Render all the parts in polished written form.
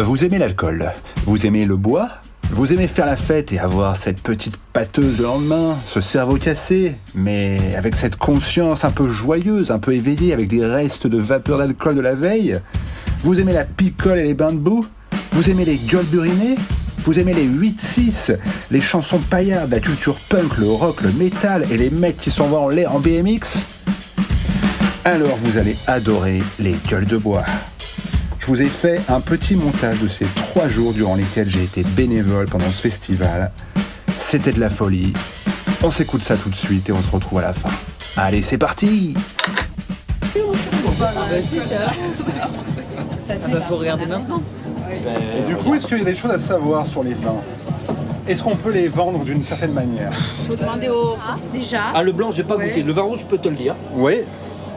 Vous aimez l'alcool, vous aimez le bois, vous aimez faire la fête et avoir cette petite pâteuse le lendemain, ce cerveau cassé, mais avec cette conscience un peu joyeuse, un peu éveillée, avec des restes de vapeur d'alcool de la veille. Vous aimez la picole et les bains de boue, vous aimez les gueules burinées, vous aimez les 8-6, les chansons paillardes, la culture punk, le rock, le métal et les mecs qui s'envoient en l'air en BMX. Alors vous allez adorer les gueules de bois. Je vous ai fait un petit montage de ces 3 jours durant lesquels j'ai été bénévole pendant ce festival. C'était de la folie. On s'écoute ça tout de suite et on se retrouve à la fin. Allez, c'est parti! Si, ça. Faut regarder maintenant. Et du coup, est-ce qu'il y a des choses à savoir sur les vins? Est-ce qu'on peut les vendre d'une certaine manière? Faut demander au... déjà. Ah, le blanc, j'ai pas goûté. Le vin rouge, je peux te le dire. Oui.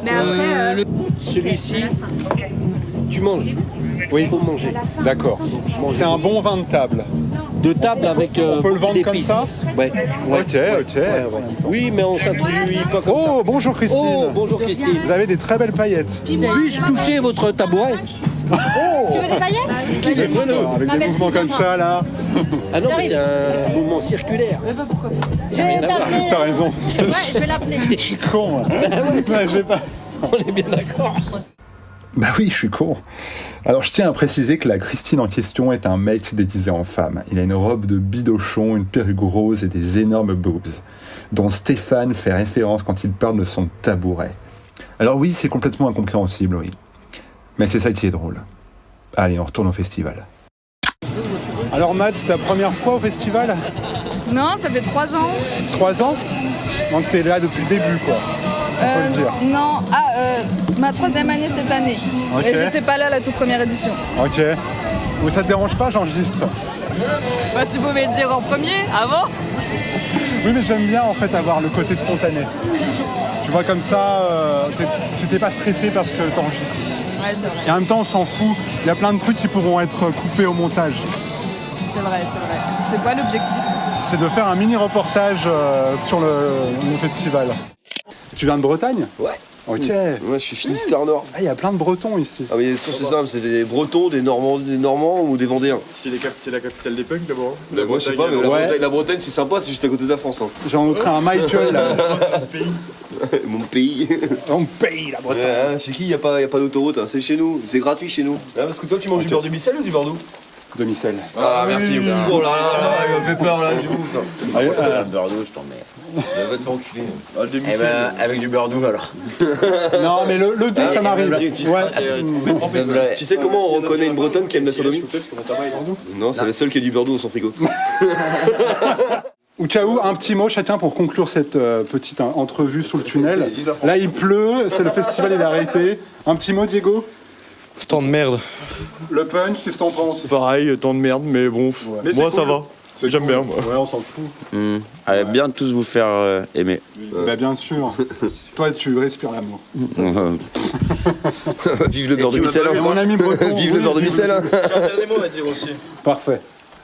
Mais après... Celui-ci, tu manges. Oui. Il faut manger. D'accord. C'est un bon vin de table. De table avec On peut le vendre comme d'épices. ça? Ouais. Ok. Oui, mais on s'introduit pas comme ça. Oh, bonjour Christine. Oh, bonjour Christine. Vous avez des très belles paillettes. Puis-je toucher votre tabouret? Tu veux des paillettes? Avec des mouvements comme ça, là. Ah non, mais c'est un mouvement circulaire. Je vais t'appeler. T'as raison. Ouais, je vais l'appeler. Je suis con. Ouais, j'ai pas... On est bien d'accord. Bah oui, je suis con. Alors je tiens à préciser que la Christine en question est un mec déguisé en femme. Il a une robe de bidochon, une perruque rose et des énormes boobs, dont Stéphane fait référence quand il parle de son tabouret. Alors oui, c'est complètement incompréhensible, oui. Mais c'est ça qui est drôle. Allez, on retourne au festival. Alors Matt, c'est ta première fois au festival? Non, ça fait 3 ans. 3 ans? Donc t'es là depuis le début, quoi. On peut le dire. Non, ma 3e année cette année. Ok. Et j'étais pas là à la toute première édition. Ok. Ou ça te dérange pas, j'enregistre? Bah, tu pouvais le dire en premier, avant. Oui, mais j'aime bien en fait avoir le côté spontané. Tu vois, comme ça, tu t'es pas stressé parce que t'enregistres. Ouais, c'est vrai. Et en même temps, on s'en fout. Il y a plein de trucs qui pourront être coupés au montage. C'est vrai. C'est quoi l'objectif? C'est de faire un mini reportage sur le festival. Tu viens de Bretagne? Ouais. Ok. Moi, je suis Finistère Nord. Ah, il y a plein de Bretons ici. Ah, mais c'est simple, c'est des Bretons, des Normands ou des Vendéens. C'est la capitale des punks d'abord. Moi, je sais pas, mais la Bretagne, c'est sympa, c'est juste à côté de la France. Hein. J'ai rencontré un Michael là. Mon pays. On paye la Bretagne. Ouais, chez qui il n'y a pas d'autoroute, hein. C'est chez nous, c'est gratuit chez nous. Ah, parce que toi, tu manges du beurre de Micelle ou du beurre d'où? De Micelle. Ah, merci. Oh là là, il m'a fait peur là, du coup. Allez, Le beurre d'eau, je t'emmerde. Va te faire enculer. Ah, le Eh Micelle. ben, avec du beurre d'où alors? non, mais le doux, ça m'arrive. Ouais. Tu sais comment on reconnaît une Bretonne qui aime la sodomie? Non, c'est la seule qui a du beurre d'eau dans son frigo. Ou ciao, un petit mot chacun pour conclure cette petite entrevue sous le tunnel. Là, il pleut, c'est le festival, il est arrêté. Un petit mot, Diego? Tant de merde. Le punch, qu'est-ce que t'en penses? Pareil, tant de merde, mais bon, Mais moi c'est ça cool. va. J'aime bien, moi. Ouais, on s'en fout. Allez, bien tous vous faire aimer. Bah bien sûr. Toi, tu respires l'amour. Vive le beurre de Micelle. Et mon ami breton. Vive le beurre de Micelle. J'ai un dernier mot à dire aussi. Parfait.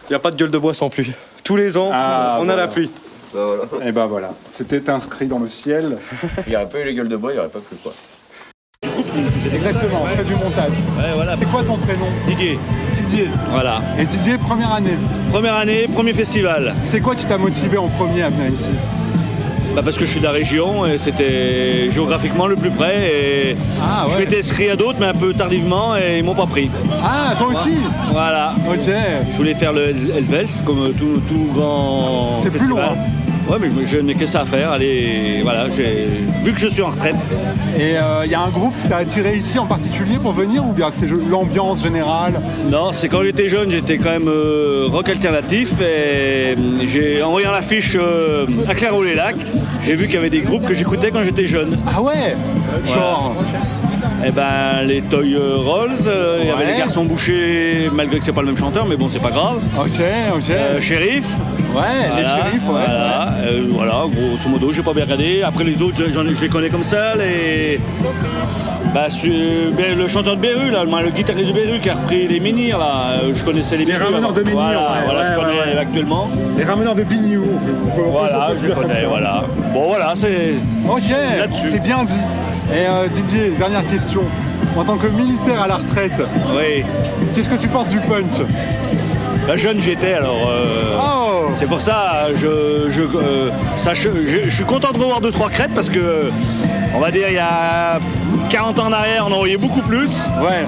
Il n'y a pas de gueule de bois sans pluie. Tous les ans, on a la pluie. Bah voilà. Et bah voilà, c'était inscrit dans le ciel. Il n'y aurait pas eu les gueules de bois, il n'y aurait pas plu quoi. Exactement, je fais du montage. Ouais, voilà. C'est quoi ton prénom? Didier. Didier. Voilà. Et Didier, première année. Première année, premier festival. C'est quoi qui t'a motivé en premier à venir ici? Bah parce que je suis de la région et c'était géographiquement le plus près. Et Ah ouais. je m'étais inscrit à d'autres, mais un peu tardivement, et ils m'ont pas pris. Ah, toi aussi? Voilà. Ok. Je voulais faire le Helvels comme tout grand C'est plus festival. loin. Ouais, mais je n'ai que ça à faire. Allez, voilà, vu que je suis en retraite. Et il y a un groupe qui t'a attiré ici en particulier pour venir ou bien c'est l'ambiance générale? Non, c'est quand j'étais jeune, j'étais quand même rock alternatif et en voyant l'affiche à Claireau-les-Lacs, j'ai vu qu'il y avait des groupes que j'écoutais quand j'étais jeune. Ah ouais. Genre. Eh ben, les Toy Rolls, il y avait les Garçons Bouchés, malgré que c'est pas le même chanteur, mais bon, c'est pas grave. Ok. Shérif. Ouais, les shérifs, ouais. Voilà, grosso modo, j'ai pas bien regardé. Après les autres, je les connais comme ça. Le chanteur de Beru, là, le guitariste de Beru qui a repris les Menhirs, là. Je connaissais les Beru. Ramoneurs de Menhirs, je connais actuellement. Les Ramoneurs de Bignou. Voilà, je les connais, voilà. Bon, voilà, c'est Ok, là-dessus. c'est bien dit. Et Didier, dernière question. en tant que militaire à la retraite, Oui. qu'est-ce que tu penses du punch? Bah, jeune j'étais alors. C'est pour ça, je suis content de revoir 2-3 crêtes parce que, on va dire, il y a 40 ans en arrière, on en voyait beaucoup plus. Ouais.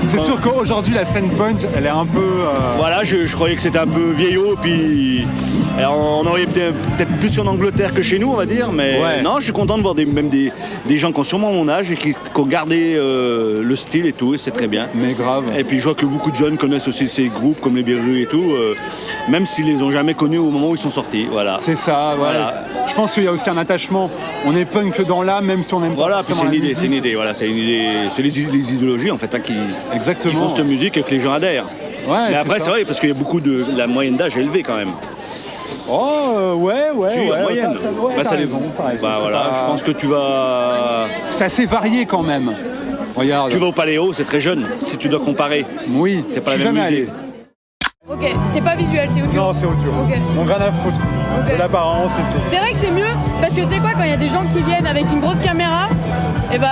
C'est sûr qu'aujourd'hui, la scène punch, elle est un peu... Voilà, je croyais que c'était un peu vieillot, puis alors, on en voyait peut-être plus en Angleterre que chez nous, on va dire, mais non, je suis content de voir même des gens qui ont sûrement mon âge et qui ont gardé le style et tout, et c'est très bien. Mais grave. Et puis je vois que beaucoup de jeunes connaissent aussi ces groupes comme les Birus et tout, même s'ils les ont jamais connus au moment où ils sont sortis, voilà. C'est ça, voilà. Je pense qu'il y a aussi un attachement. On est punk dans l'âme, même si on aime pas voilà, puis forcément la musique. c'est une idée, voilà, c'est une idée, c'est les idéologies en fait qui font cette musique et que les gens adhèrent. Ouais, mais après c'est vrai parce qu'il y a beaucoup de la moyenne d'âge est élevée quand même. Oh ouais. Si, la moyenne. T'as raison, voilà, je pense que tu vas. C'est assez varié quand même. Regarde. Tu vas au Paléo, c'est très jeune. Si tu dois comparer. Oui. C'est pas la même musique. Ok, c'est pas visuel, c'est audio. Non, c'est audio. Ok. On rien à foutre. Ok. De l'apparence et tout. C'est vrai que c'est mieux parce que tu sais quoi, quand il y a des gens qui viennent avec une grosse caméra, et bah.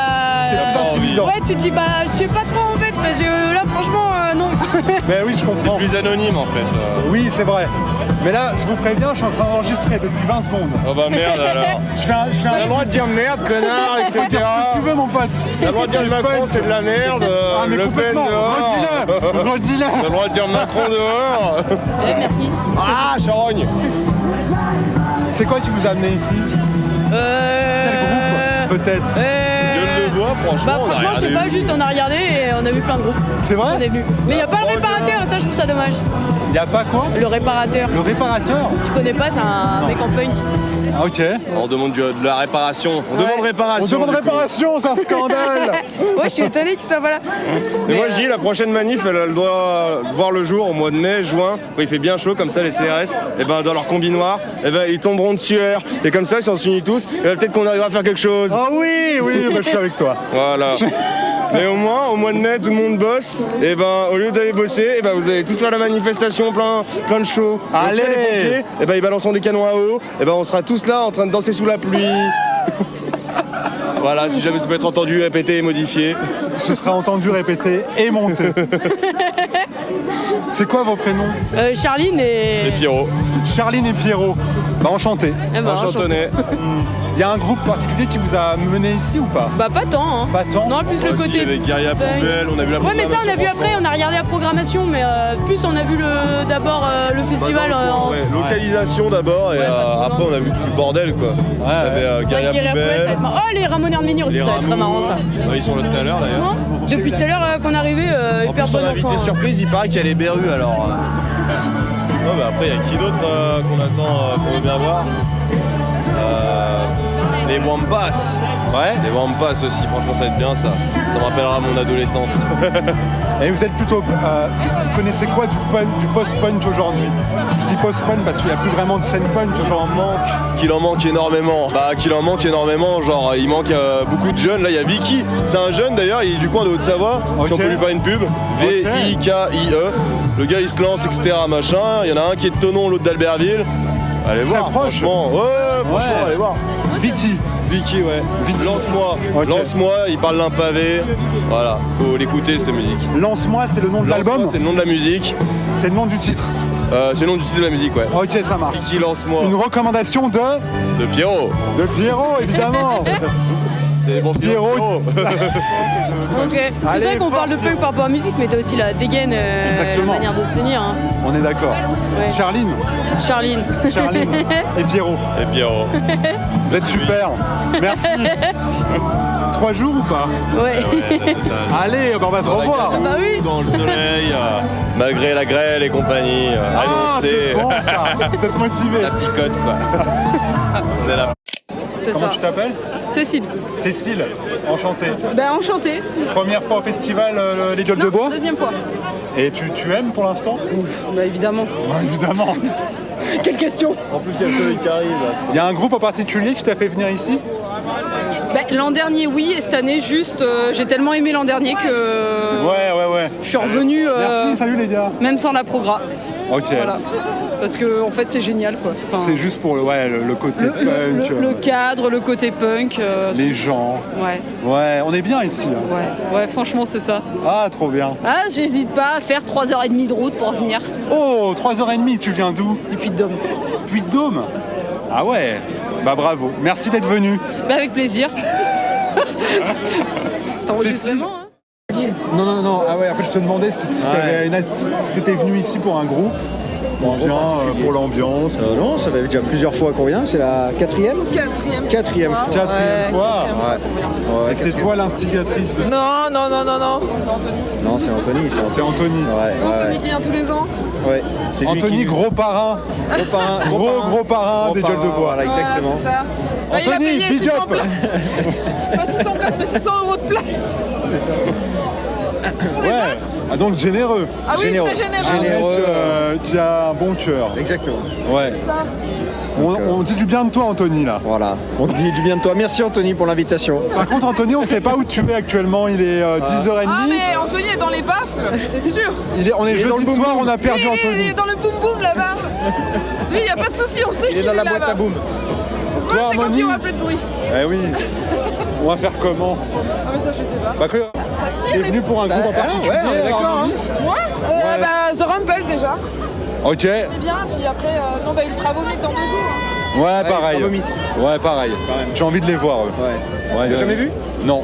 C'est plus intimidant. Ouais, tu te dis bah je sais pas trop en fait parce que là franchement non. Mais oui, je comprends. Plus anonyme en fait. Oui, c'est vrai. Mais là, je vous préviens, je suis en train d'enregistrer depuis 20 secondes. Oh bah merde alors. Je fais un... T'as le droit de dire merde, connard, etc. Dire ce que tu veux, mon pote. T'as le droit de dire Macron c'est de la merde, Ah, mais Le Pen complètement. dehors. Redis-le. T'as le droit de dire Macron dehors. Merci. Ah, charogne. C'est quoi qui vous a amené ici? Quel groupe, peut-être? Gueule de bois, franchement. Bah franchement je sais pas, juste on a regardé et on a vu plein de groupes. C'est vrai? On est venu. Mais y a pas le réparateur, ça je trouve ça dommage. Y a pas quoi? Le réparateur. Le réparateur? Tu connais pas, c'est un mec en punk. Ah, ok. On demande de la réparation. On demande réparation. On demande réparation, c'est un scandale. Ouais, je suis étonné qu'il soit pas là. Mais moi je dis la prochaine manif elle doit voir le jour au mois de mai, juin, quand il fait bien chaud comme ça les CRS, et ben dans leur combi noir, et ben ils tomberont de sueur. Et comme ça si on s'unit tous, et ben, peut-être qu'on arrivera à faire quelque chose. Ah oui, bah, je suis avec toi. Voilà. Mais au moins, au mois de mai, tout le monde bosse. Et ben, au lieu d'aller bosser, et ben, vous allez tous faire la manifestation, plein de shows. Allez. Donc, les pompiers, et ben, ils balanceront des canons à eau. Et ben, on sera tous là en train de danser sous la pluie. Voilà, si jamais ça peut être entendu, répété et modifié. Ce sera entendu, répété et monté. C'est quoi vos prénoms? Charline et... Et Pierrot. Charline et Pierrot. Bah enchanté. Eh ben, Enchantonné. Il y a un groupe particulier qui vous a mené ici ou pas? Bah pas tant hein. Pas tant. Non, plus le Aussi, côté... avec Guerilla Poubelle, on a vu la Ouais mais ça on a vu franchement. après, on a regardé la programmation, mais plus on a vu d'abord le festival en... Ouais, localisation d'abord et après on a vu tout le bordel quoi. Ouais, On avait C'est vrai Guerilla qu'il y a- ouais, ça va Poubelle. être marrant. Oh les Ramoneurs Minions aussi, ça va être très marrant ça. Ouais, ils sont là tout à l'heure d'ailleurs. Franchement, depuis tout à l'heure qu'on est arrivé, En hyper plus, bon en invité enfant. surprise, il paraît qu'il y a les Berus alors. Ouais, bah après, il y a qui d'autre qu'on attend, qu'on veut bien voir Les Wampas. Ouais. Les Wampas aussi, franchement, ça va être bien ça. Ça me rappellera mon adolescence. Et vous êtes plutôt... vous connaissez quoi du post-punch aujourd'hui? Je dis post-punch parce qu'il n'y a plus vraiment de scène punch aujourd'hui. Qu'il en manque énormément. Qu'il en manque énormément. Genre, il manque beaucoup de jeunes. Là, il y a Vicky. C'est un jeune d'ailleurs, il est du coin de Haute-Savoie. Ok. Si on peut lui faire une pub. V-I-K-I-E. Le gars, il se lance, etc. Machin. Il y en a un qui est de Thonon, l'autre d'Albertville. Allez Très voir, proche. franchement. Ouais, franchement, Ouais. allez voir. Vicky. Vicky, ouais. Lance-moi. Ok. Lance-moi, il parle d'un pavé. Voilà, faut l'écouter cette musique. Lance-moi, c'est le nom de Lance-moi, l'album? c'est le nom de la musique. C'est le nom du titre. C'est le nom du titre de la musique, ouais. Ok, ça marche. Vicky, lance-moi. Une recommandation de Pierrot. Pierrot, évidemment. C'est bon film. Pierrot. Ok. C'est Allez, vrai qu'on force, parle de punk par rapport à la musique, mais t'as aussi la dégaine, la Exactement. manière de se tenir. Hein. On est d'accord. Ouais. Charline. Charline. Charline et Pierrot. Et Pierrot. Vous êtes super. Merci. 3 jours ou pas? Ouais. Allez, on va se revoir. Bah oui. Dans le soleil, malgré la grêle et compagnie. Ah, c'est bon ça. Vous êtes motivé. Ça picote quoi. On est là. C'est Comment ça. tu t'appelles? Cécile. Cécile. Enchantée. Ben enchantée. Première fois au festival Les Gueules de Bois. Deuxième fois. Et tu aimes pour l'instant? Bah évidemment. Ouais, évidemment. Quelle question. En plus, il y a le soleil qui arrive. Il y a un groupe en particulier qui t'a fait venir ici? L'an dernier oui, et cette année juste j'ai tellement aimé l'an dernier que Ouais. je suis revenue Merci, salut les gars. même sans la progra. Ok. Voilà. Parce que en fait c'est génial quoi. Enfin, C'est juste pour le côté punk. le cadre, le côté punk. Les gens. Ouais. Ouais, on est bien ici. Hein. Ouais, franchement c'est ça. Ah, trop bien. Ah, j'hésite pas à faire 3h30 de route pour venir. Oh, 3h30, tu viens d'où? Du Puy-de-Dôme. Puy-de-Dôme? Ah ouais. Bah bravo. Merci d'être venu. Bah avec plaisir. T'enregistres vraiment hein? Non. Ah ouais, en fait, je te demandais si t'étais venu ici pour un groupe. Bien pour l'ambiance. Non, ça fait déjà plusieurs fois qu'on vient, c'est la quatrième Quatrième fois. Ouais, Et c'est toi l'instigatrice de... Non, c'est Anthony. Non, c'est Anthony. C'est Anthony. Anthony qui vient tous les ans. Ouais. C'est lui Anthony, qui... gros parrain. Gros parrain des Gueules de Bois. Voilà, exactement. C'est ça. Bah, il a Anthony, payé big 600 up. places. Pas 600 places, mais 600 € de place. C'est ça. Pour les autres. Ah donc généreux. Ah oui, Généreux. très généreux. Un mec Généreux. qui a un bon cœur. Exactement. Ouais. C'est ça. On dit du bien de toi, Anthony, là. Voilà. On te dit du bien de toi. Merci Anthony pour l'invitation. Par contre, Anthony, on ne sait pas où tu es actuellement. Il est 10h30. Ah mais Anthony est dans les baffles, c'est sûr. On est jeudi soir, on a perdu Il Anthony. est dans le boom boom là-bas. Lui, il n'y a pas de souci, on sait qu'il est dans la boîte là-bas. à boum. Le problème, Toi, c'est quand il y Harmonie aura plus de bruit. Eh oui. On va faire comment? Ah mais ça, je sais pas. Bah, Ça t'es tire venu pour un groupe en particulier? ouais, on est d'accord, Harmonie Ouais, bah The Rumble déjà. Ok. C'est bien, puis après, non, bah Ultra Vomit dans 2 jours. Ouais, pareil. Ultra Vomit. Ouais, pareil. J'ai envie de les voir, eux. Ouais. T'as jamais vu? Non.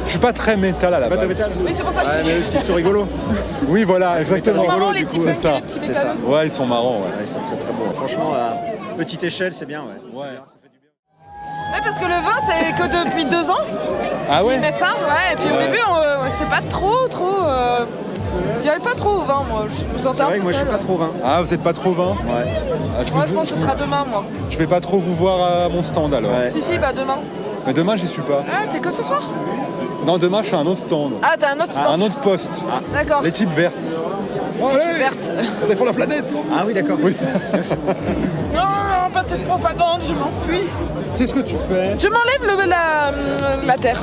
Je suis pas très métal à la base. Oui, c'est pour ça que je Mais dis. aussi, ils sont rigolos. Oui, voilà, Ils exactement. sont marrants, Du les coup, petits c'est punks ça. et les petits C'est ça. métallos. Ouais, ils sont marrants, ouais. Ils sont très très beaux. Franchement, à petite échelle, c'est bien. Ouais. Ouais, parce que le vin, c'est que depuis 2 ans Ah ouais? qu'ils mettent ça. Ouais, et puis au début, c'est pas trop. J'y allais pas trop au vin, moi. Je me sentais C'est un vrai peu que moi je suis seule. pas trop vin. Ah, vous êtes pas trop vin? Ouais. Ah, Moi, je pense que ce sera demain, moi. Je vais pas trop vous voir à mon stand alors. Ouais. Si, bah demain. Mais demain, j'y suis pas. Ah, t'es que ce soir? Non, demain, je suis à un autre stand. Ah, t'as un autre stand. Un autre poste. D'accord. L'équipe verte. Allez, Verte. on défend la planète. Ah oui, d'accord. Oui. Non, pas de cette propagande, je m'enfuis. Qu'est-ce que tu fais? Je m'enlève la terre.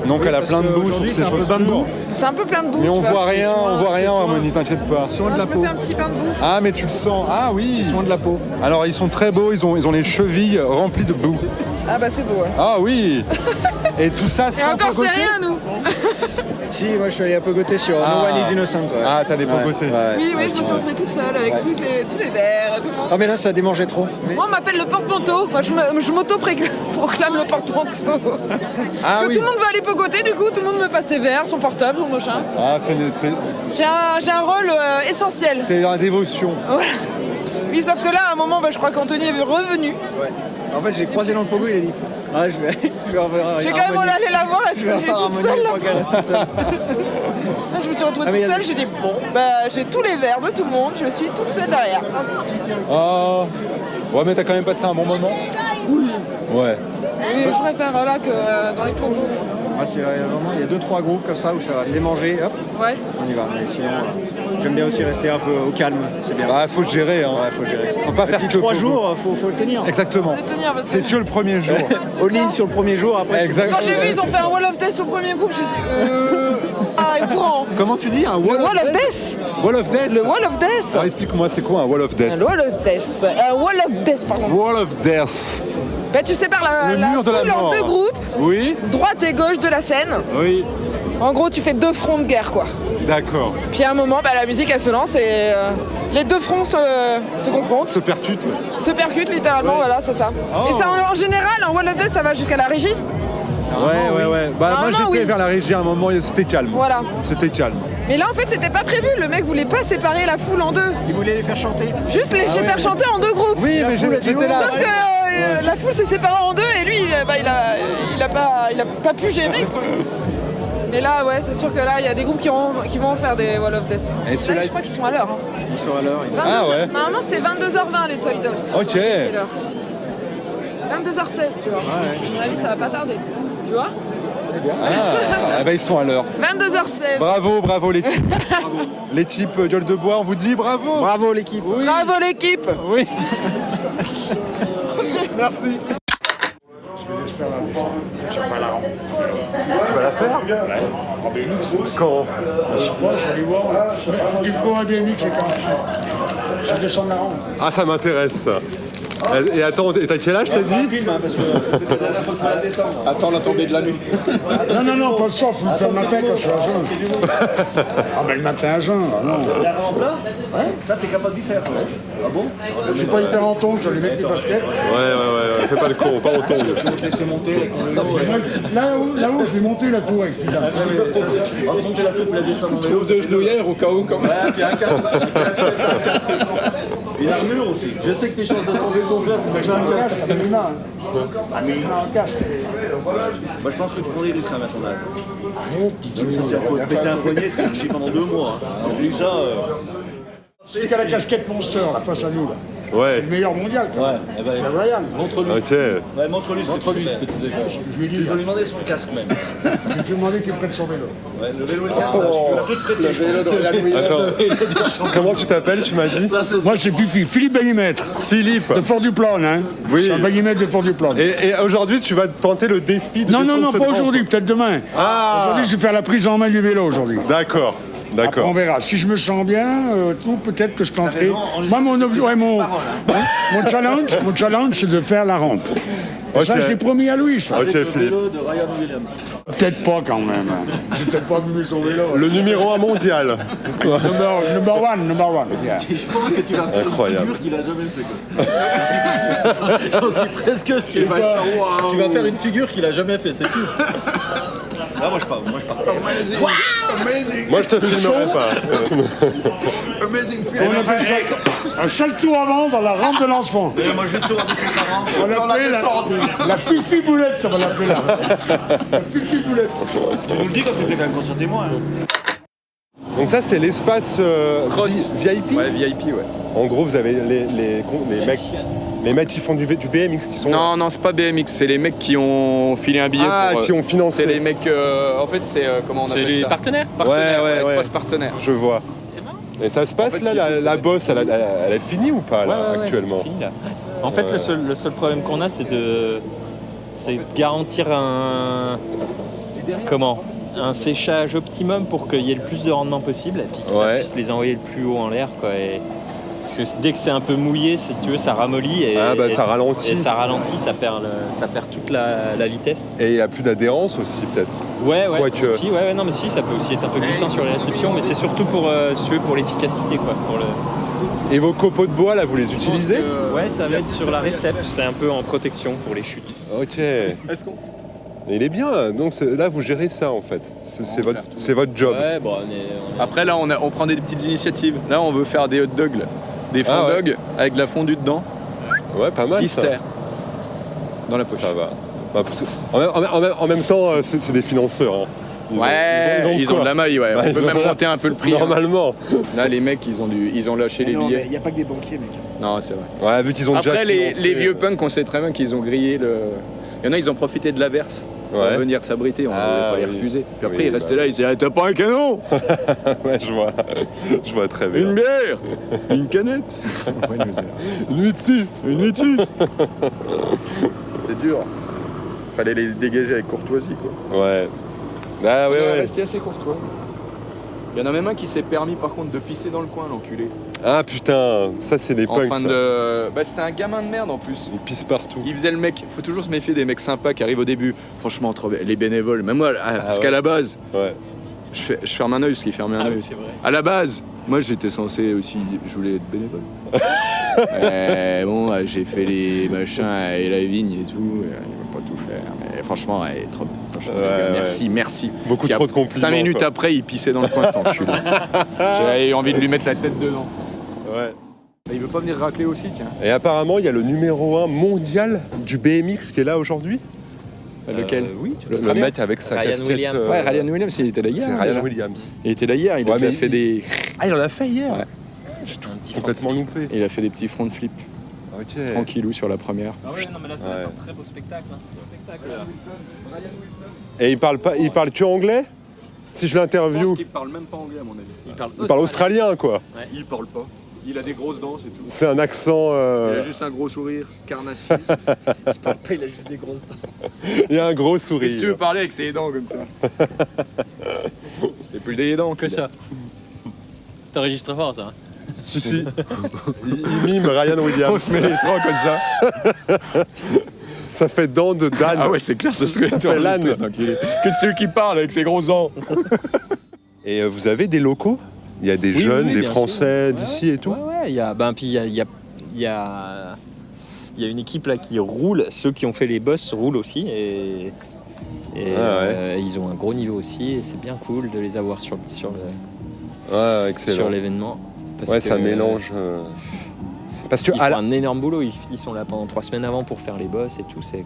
Donc elle a parce plein de boue sur qu'aujourd'hui, ses c'est un peu chaussures. bain de boue. C'est un peu plein de boue. Mais on tu vois. voit rien, on voit rien, Harmonie, t'inquiète pas. Soin Non, de la je me peau. fais un petit bain de boue. Ah, mais tu le sens. Ah oui. Soin de la peau. Alors ils sont très beaux, ils ont les chevilles remplies de boue. Ah bah c'est beau, ouais. Ah oui. Et tout ça Et sans encore, c'est pogoter. rien, nous. Si, moi je suis allé à pogoter sur No One is Innocent. Ouais. Ah, t'as des Ouais, pogotés. ouais. Oui, je me suis retrouvée toute seule avec tous les verres, tout le monde. Ah, mais là ça démangeait trop. Moi, on m'appelle le porte-manteau. Moi, je m'auto-proclame le porte-manteau. Ah Parce que oui. tout le monde veut aller pogoter, du coup, tout le monde me passe ses verres, son portable, son machin. Ah, J'ai un rôle essentiel. t'es dans la dévotion. Voilà. Oui, sauf que là, à un moment, je crois qu'Anthony est revenu. Ouais. En fait, j'ai croisé dans le pogo, il a dit ah, je vais revoir. J'ai quand même aller la voir, elle s'est toute seule là. là. Là, je me suis retrouvée Ah, mais toute y a- seule, j'ai dit bon, j'ai tous les verres de tout le monde, je suis toute seule derrière. Ah. Ouais, mais t'as quand même passé un bon moment. Oui. Ouais. Oui, je préfère là que dans les pogos. Ah, c'est vraiment, il y a 2-3 groupes comme ça où ça va démanger, hop, Ouais. on y va. Mais sinon, j'aime bien aussi rester un peu au calme, c'est bien. Bah, faut le gérer. Hein. Ouais, faut gérer. Faut pas Et faire puis que 3 pogo. jours, faut le tenir. Exactement. Je vais tenir parce que C'est que le premier jour. All-in sur le premier jour, après c'est Exact. quand j'ai vu ils ont fait un Wall of Death au premier groupe, j'ai dit ah, il est courant. Comment tu dis un Le Wall of Death. Wall of Death. Le Wall of Death. Alors explique-moi, c'est quoi un Wall of Death? Le Wall of Death. Un Wall of Death, pardon. Wall of Death. Bah, tu sépares Le mur de la foule en mort. 2 groupes, Oui. droite et gauche de la scène. Oui. En gros, tu fais 2 fronts de guerre, quoi. D'accord. Puis à un moment, la musique elle se lance et les 2 fronts se confrontent, Se percute. se percutent littéralement, voilà, c'est ça. Oh. Et ça, en général, en Wall of Death, ça va jusqu'à la régie. Ouais. Bah, moi Normalement, j'étais oui. vers la régie à un moment, c'était calme. Voilà. C'était calme. Mais là, en fait, c'était pas prévu. Le mec voulait pas séparer la foule en 2. Ils voulaient les faire chanter. Juste les faire chanter en 2 groupes. Oui, mais j'étais là. Sauf que la foule s'est séparée en 2 et lui, il a pas pu gérer, quoi. Mais là, ouais, c'est sûr que là, il y a des groupes qui vont faire des Wall of Death. Et Là, ceux-là- je crois qu'ils sont à l'heure. Hein. Ils sont à l'heure. 22 Ah ouais. Normalement, c'est 22h20 les Toy Dolls. Ok. Quelle heure 22h16, tu vois. À mon avis, ça va pas tarder. Tu vois Ah, eh ben, ils sont à l'heure. 22h16. Bravo l'équipe. L'équipe Gueule de Bois, on vous dit bravo. Bravo l'équipe. Oui. Bravo l'équipe. Oui. Merci. Tu vas la faire? En BMX. Quand? Je sais pas, je vais aller voir. Du coup, en BMX, c'est quand même. Je descends de la rampe. Ah, ça m'intéresse, ça. Et attends, et t'as quel âge, t'as dit? parce que c'était la dernière fois que tu vas descendre. Attends la tombée de la nuit. Non, pas le soir, faut le faire le matin quand je suis à jeun. Ah ben le matin à jeun, non. La rampe là, ça t'es capable d'y faire, toi. Ah bon? Je vais pas y faire en tongs, je vais lui mettre les baskets. Ouais, fais pas le con, pas en tongs. Je vais te laisser monter avec ton vélo. Là où je vais monter la tour avec putain. On va monter la tour pour la descendre en vélo. Pose de genouillère au cas où, quand même. Ouais, puis un casque. Une armure aussi. Je sais que tes chances de tomber sont faibles, mais j'ai un casque. Un casque. Moi je pense que tu prends des risques à ton âge. Donc ça c'est à cause de péter un poignet, tu te chies pendant 2 mois. Je te dis ça. C'est qu'à la casquette Monster, là, face à nous, là. Ouais. Le meilleur mondial, quoi. Ouais, eh ben, C'est Ryan. montre-lui. Ok. Ouais, montre-lui ce que tu fais. Je lui ai Tu dit, peux lui demander son casque même. je vais te demander qu'il prenne son vélo. Ouais, le vélo et le casque, là, je peux tout prêter. Attends, comment tu t'appelles, tu m'as dit? Moi, c'est Fifi, Philippe Bagimètre, Philippe. de Fort-du-Plaune, hein. Oui. C'est un Bagimètre de Fort-du-Plaune. Et aujourd'hui, tu vas tenter le défi de Non, descendre cette pas rampe. aujourd'hui, peut-être demain. Ah. Aujourd'hui, je vais faire la prise en main du vélo aujourd'hui. D'accord, Après, d'accord. on verra. Si je me sens bien, tout, peut-être que je tenterai. raison, Moi, mon challenge, c'est de faire la rampe. Et Ok. ça, je l'ai promis à Louis, ça. Ok, Le Philippe. vélo de Ryan Williams. Peut-être pas quand même. J'ai peut-être pas vu son vélo. Le numéro 1 mondial. Number one. Yeah. Je pense que tu vas faire Incroyable. une figure qu'il a jamais fait. J'en suis presque sûr. Tu vas faire une figure qu'il a jamais fait, c'est sûr. Ah, moi je pars. Moi, je te filmerai pas. On appelle ça un salto avant dans la rampe de lancement. Moi juste sur la rampe. On l'appelle la Fifi Boulette, ça va l'appeler là. La Fifi Boulette. Tu nous le dis quand tu fais quand même concert témoin. Donc ça, c'est l'espace VIP. Ouais, VIP, ouais. En gros, vous avez les mecs qui font du BMX qui sont... Non, c'est pas BMX, c'est les mecs qui ont filé un billet pour... qui ont financé. C'est les mecs... en fait, c'est... comment on appelle ça? C'est les partenaires. Ouais. Espace partenaire. Je vois. Et ça se passe En fait, là, ce qu'il faut, la c'est- bosse, elle est finie ou pas là, Ouais, actuellement? c'est fini, là. En fait, le seul problème qu'on a, c'est de garantir un séchage optimum pour qu'il y ait le plus de rendement possible et puis que ça puisse les envoyer le plus haut en l'air, quoi. Parce que dès que c'est un peu mouillé, si tu veux, ça ramollit et ça ralentit. Et ça ralentit, ça perd toute la vitesse. Et il n'y a plus d'adhérence aussi peut-être. Ouais, Quoique- aussi, non, mais si, ça peut aussi être un peu glissant sur les réceptions, mais c'est surtout pour, si tu veux, pour l'efficacité, quoi. Et vos copeaux de bois là, vous les utilisez? Ouais, ça va être sur la récep, c'est un peu en protection pour les chutes. Ok. Il est bien, donc là vous gérez ça en fait. C'est votre job. Ouais, bon, Après, là, on prend des petites initiatives. Là, on veut faire des hot dogs, là. Des fond dogs avec de la fondue dedans. Ouais, pas mal. Qui ça. se terre. Dans la poche. Ça va. En même temps, c'est des financeurs. Hein. Ils ont de la maille, ouais. Bah, On peut même monter un peu le prix. Normalement. Hein. Là, les mecs, ils ont lâché les billets. il n'y a pas que des banquiers, mec. Non, c'est vrai. Ouais, vu qu'ils ont déjà Après, financé, les vieux punks, on sait très bien qu'ils ont grillé le... Il y en a, ils ont profité de l'averse pour venir s'abriter, on ne pas les refuser. Puis après, ils restaient là, ils disaient « T'as pas un canon ?» Ouais, je vois très bien. Une bière, une canette. Une 8-6. Une 8-6. C'était dur. Fallait les dégager avec courtoisie, quoi. Ouais. Ah ouais, On est ouais. resté assez courtois. Il y en a même un qui s'est permis, par contre, de pisser dans le coin, l'enculé. Ah putain, ça c'est des En punks. fin ça. de... Bah, c'était un gamin de merde, en plus. Ils pissent partout. Il faisait le mec. Faut toujours se méfier des mecs sympas qui arrivent au début. Franchement, les bénévoles. Même moi, parce qu'à la base, je ferme un œil, ce qui ferme un œil. c'est vrai. À la base, moi j'étais censé aussi, je voulais être bénévole. Bon, j'ai fait les machins et la vigne et tout. Ils vont pas tout faire. Mais franchement, trop bien. Franchement, les gars, merci. Beaucoup trop de compliments. 5 minutes quoi. après, il pissait dans le coin, cet enculé. J'avais envie de lui mettre la tête dedans. Ouais. Il veut pas venir racler aussi, tiens. Et apparemment, il y a le numéro 1 mondial du BMX qui est là aujourd'hui. Lequel? Oui, Le mec avec sa Ryan casquette. Williams. Ouais, Ryan Williams, il était là hier. C'est Ryan Williams. Il était là hier, il a Ouais, déjà mais fait des... Ah, il en a fait hier. Ouais. Un petit Complètement loupé. Il a fait des petits front flip, Ok. tranquillou sur la première. Ah ouais, non, mais là, ça va être un très beau spectacle. Et il parle que anglais? Si je l'interview, qu'il parle même pas anglais, à mon avis. il parle australien quoi. Il parle pas. Il a des grosses dents, c'est tout. C'est un accent. Il a juste un gros sourire, carnassier. Il parle pas, il a juste des grosses dents. Il a un gros sourire. Si tu veux parler avec ses dents comme ça. C'est plus des dents Que ça. T'enregistres fort, ça. Si. Il mime Ryan Williams. On se met les trois comme ça. Ça fait dents de Dan. Ah ouais, c'est clair, c'est ce que tu as l'âne. Qu'est-ce que c'est lui qui parle avec ses gros dents? Et vous avez des locaux? Il y a des jeunes, des Français d'ici et tout? Ouais, il y a, puis il y a une équipe là qui roule. Ceux qui ont fait les boss roulent aussi et ils ont un gros niveau aussi et c'est bien cool de les avoir sur l'événement. Ouais, ça mélange. Parce que ils font un énorme boulot. Ils sont là pendant 3 semaines avant pour faire les boss et tout. C'est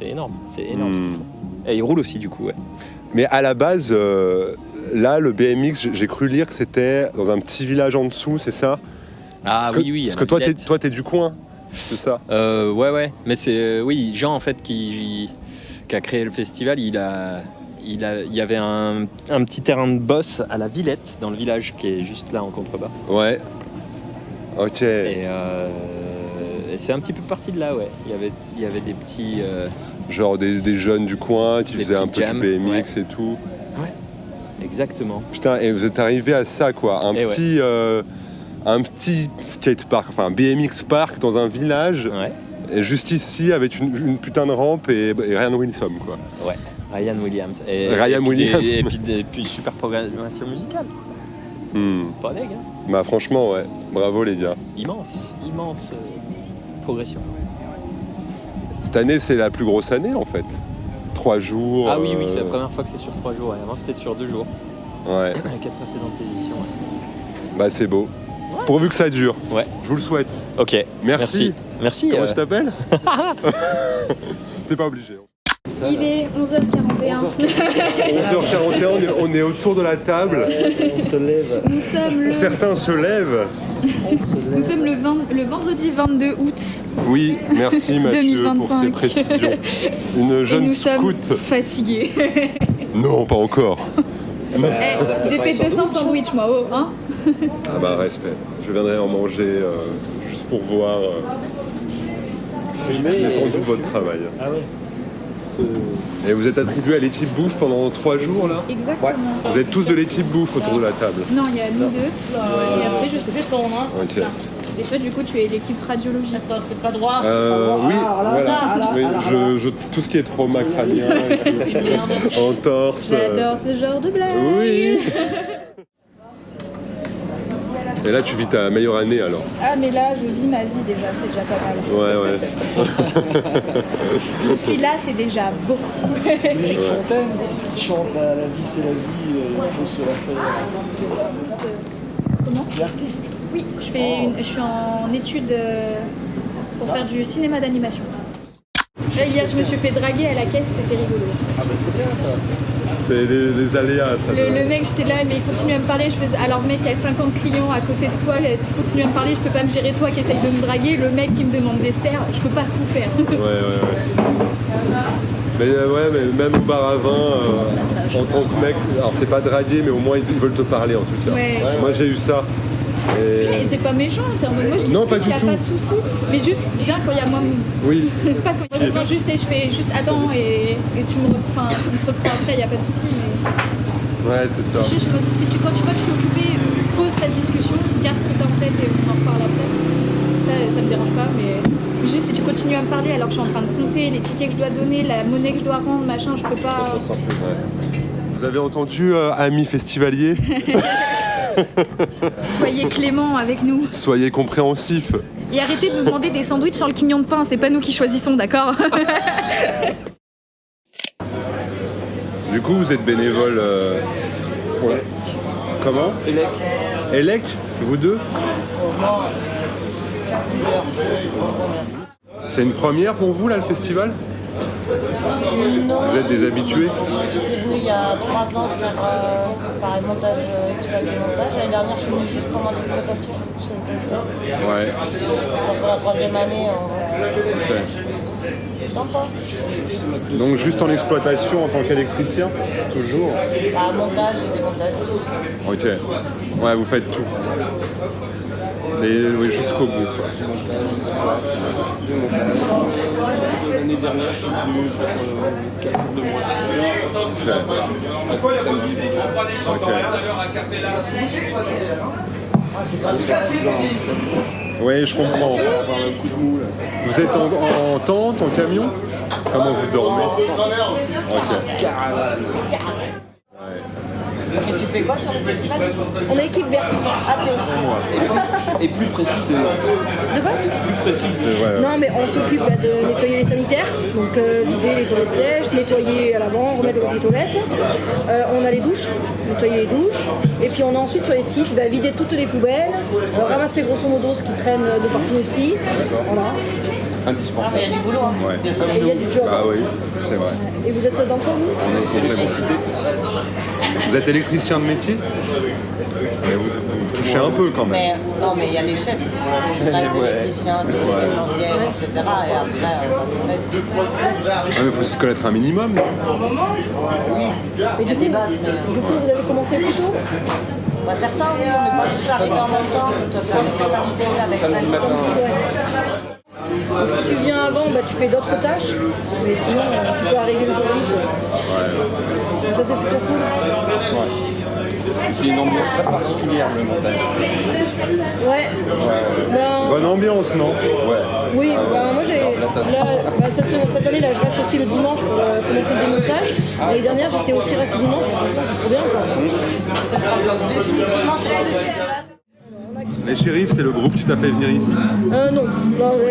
énorme. C'est énorme ce qu'ils font. Et ils roulent aussi du coup. Ouais. Mais à la base, là, le BMX, j'ai cru lire que c'était dans un petit village en dessous, c'est ça? Ah oui. Parce que toi, t'es du coin, c'est ça? Ouais. Mais c'est Jean en fait qui a créé le festival. Il y avait un petit terrain de boss à la Villette dans le village qui est juste là en contrebas. Ouais. Ok. Et c'est un petit peu parti de là, ouais. Il y avait des petits. Genre des jeunes du coin qui faisaient un peu du BMX et tout. Ouais. Exactement. Putain, et vous êtes arrivé à ça, quoi. Un petit skatepark, enfin un BMX park dans un village. Ouais. Et juste ici, avec une putain de rampe et Ryan Wilson, quoi. Ouais. Ryan Williams. Et puis super programmation musicale. Pas deg, hein. Bah franchement, ouais. Bravo les gars. Immense progression. Cette année, c'est la plus grosse année en fait. 3 jours. Ah oui, c'est la première fois que c'est sur 3 jours. Ouais. Avant, c'était sur 2 jours. Ouais. Avec 4 précédentes éditions. Ouais. Bah c'est beau. Ouais. Pourvu que ça dure. Ouais. Je vous le souhaite. Ok. Merci. Comment tu t'appelles? T'es pas obligé. Il est 11h41. 11h41, on est autour de la table. On se lève. Certains se lèvent. Nous sommes le vendredi 22 août. Oui, merci Mathieu 2025. pour ces précisions. Une jeune scout. Nous sommes fatigués. Non, pas encore. J'ai fait 200 sandwichs moi, hein. Ah bah respect. Je viendrai en manger juste pour voir l'étendue de votre travail. Ah ouais. Et vous êtes attribué à l'équipe bouffe pendant 3 jours là? Exactement. Vous êtes tous de l'équipe bouffe autour de la table? Non, il y a nous deux. Et après, je sais plus ton nom. Ok. Et toi, du coup, tu es l'équipe radiologie. Attends, c'est pas droit. Oui, voilà. Oui, tout ce qui est trauma crânien, entorse. J'adore ce genre de blague. Oui. Et là, tu vis ta meilleure année alors? Ah, mais là, je vis ma vie déjà, c'est déjà pas mal. Ouais. Je suis là, c'est déjà beau. C'est Brigitte Fontaine, puisqu'il chante la vie c'est la vie, il faut se la faire. Comment? L'artiste? Oui, je suis en études pour faire du cinéma d'animation. Hier, je me suis fait draguer à la caisse, c'était rigolo. Ah bah c'est bien ça. C'est les aléas, ça. Le mec, j'étais là, mais il continue à me parler. Je faisais, alors mec, il y a 50 clients à côté de toi, tu continues à me parler, je peux pas me gérer toi qui essaye de me draguer. Le mec qui me demande des stères, je peux pas tout faire. Ouais. Mais même au bar à vin, en tant que mec, alors c'est pas draguer, mais au moins ils veulent te parler en tout cas. Ouais. Moi j'ai eu ça. Et c'est pas méchant en termes de moi, je dis qu'il n'y a pas de souci. Mais juste, viens quand il y a moi. Oui. Pas quand il y a moi. Juste, je fais juste attends et tu me reprends après, il n'y a pas de souci. Mais... Ouais, c'est ça. Quand tu vois que je suis occupée, pose ta discussion, garde ce que tu as en tête et on en reparle après. Ça me dérange pas, mais juste si tu continues à me parler alors que je suis en train de compter les tickets que je dois donner, la monnaie que je dois rendre, machin, je peux pas. Vous avez entendu, amis festivaliers? Soyez clément avec nous. Soyez compréhensifs. Et arrêtez de nous demander des sandwichs sur le quignon de pain, c'est pas nous qui choisissons, d'accord? Du coup, vous êtes bénévole pour Comment? Elec, vous deux? C'est une première pour vous là, le festival? Vous êtes des habitués? J'ai venu il y a 3 ans faire pareil, montage, montage. L'année dernière, je suis venue juste pendant l'exploitation, parce que je bossais. Ouais. Ça fait la 3e année. Sympa. Donc juste en exploitation en tant qu'électricien? Toujours? Montage et démontage aussi. Ok. Ouais, vous faites tout. Oui, jusqu'au bout. Quoi. L'année dernière, je suis venu pour 4 jours de mois. Oui, je comprends. Vous êtes en tente, en camion? Comment vous dormez? Ok. Et tu fais quoi sur le festival? On est équipe verte. Ah, t'es aussi. Et plus précis, De quoi? plus précis. Non, mais on s'occupe de nettoyer les sanitaires, donc vider les toilettes sèches, nettoyer à l'avant, remettre les toilettes. On a les douches, nettoyer les douches. Et puis on a ensuite sur les sites vider toutes les poubelles, ramasser grosso modo ce qui traîne de partout aussi. Voilà. Indispensable. Il y a du boulot. Ouais. Et il y a du job. Ah oui, c'est vrai. Et vous êtes dans quoi, vous? On est complémentés. Vous êtes électricien de métier? Mais vous touchez un peu quand même. Mais non, mais il y a les chefs qui sont les électriciens, des événementiels, etc. Et après, on lève. Il faut aussi connaître un minimum. Et du coup, vous avez commencé plus tôt? Bah, certains, oui, mais pas tous arrivés en même temps. Tu as plein de Samedi matin. Donc si tu viens avant, tu fais d'autres tâches, mais sinon tu peux arriver le jour vite. Donc ça c'est plutôt cool. C'est une ambiance très particulière, le montage. Ouais. Bonne ambiance, non? Oui, moi j'ai. Cette année là, je reste aussi le dimanche pour commencer le démontage. L'année dernière, j'étais aussi restée dimanche, franchement c'est trop bien quoi. définitivement sur le festival. Les shérifs, c'est le groupe qui t'a fait venir ici? Non,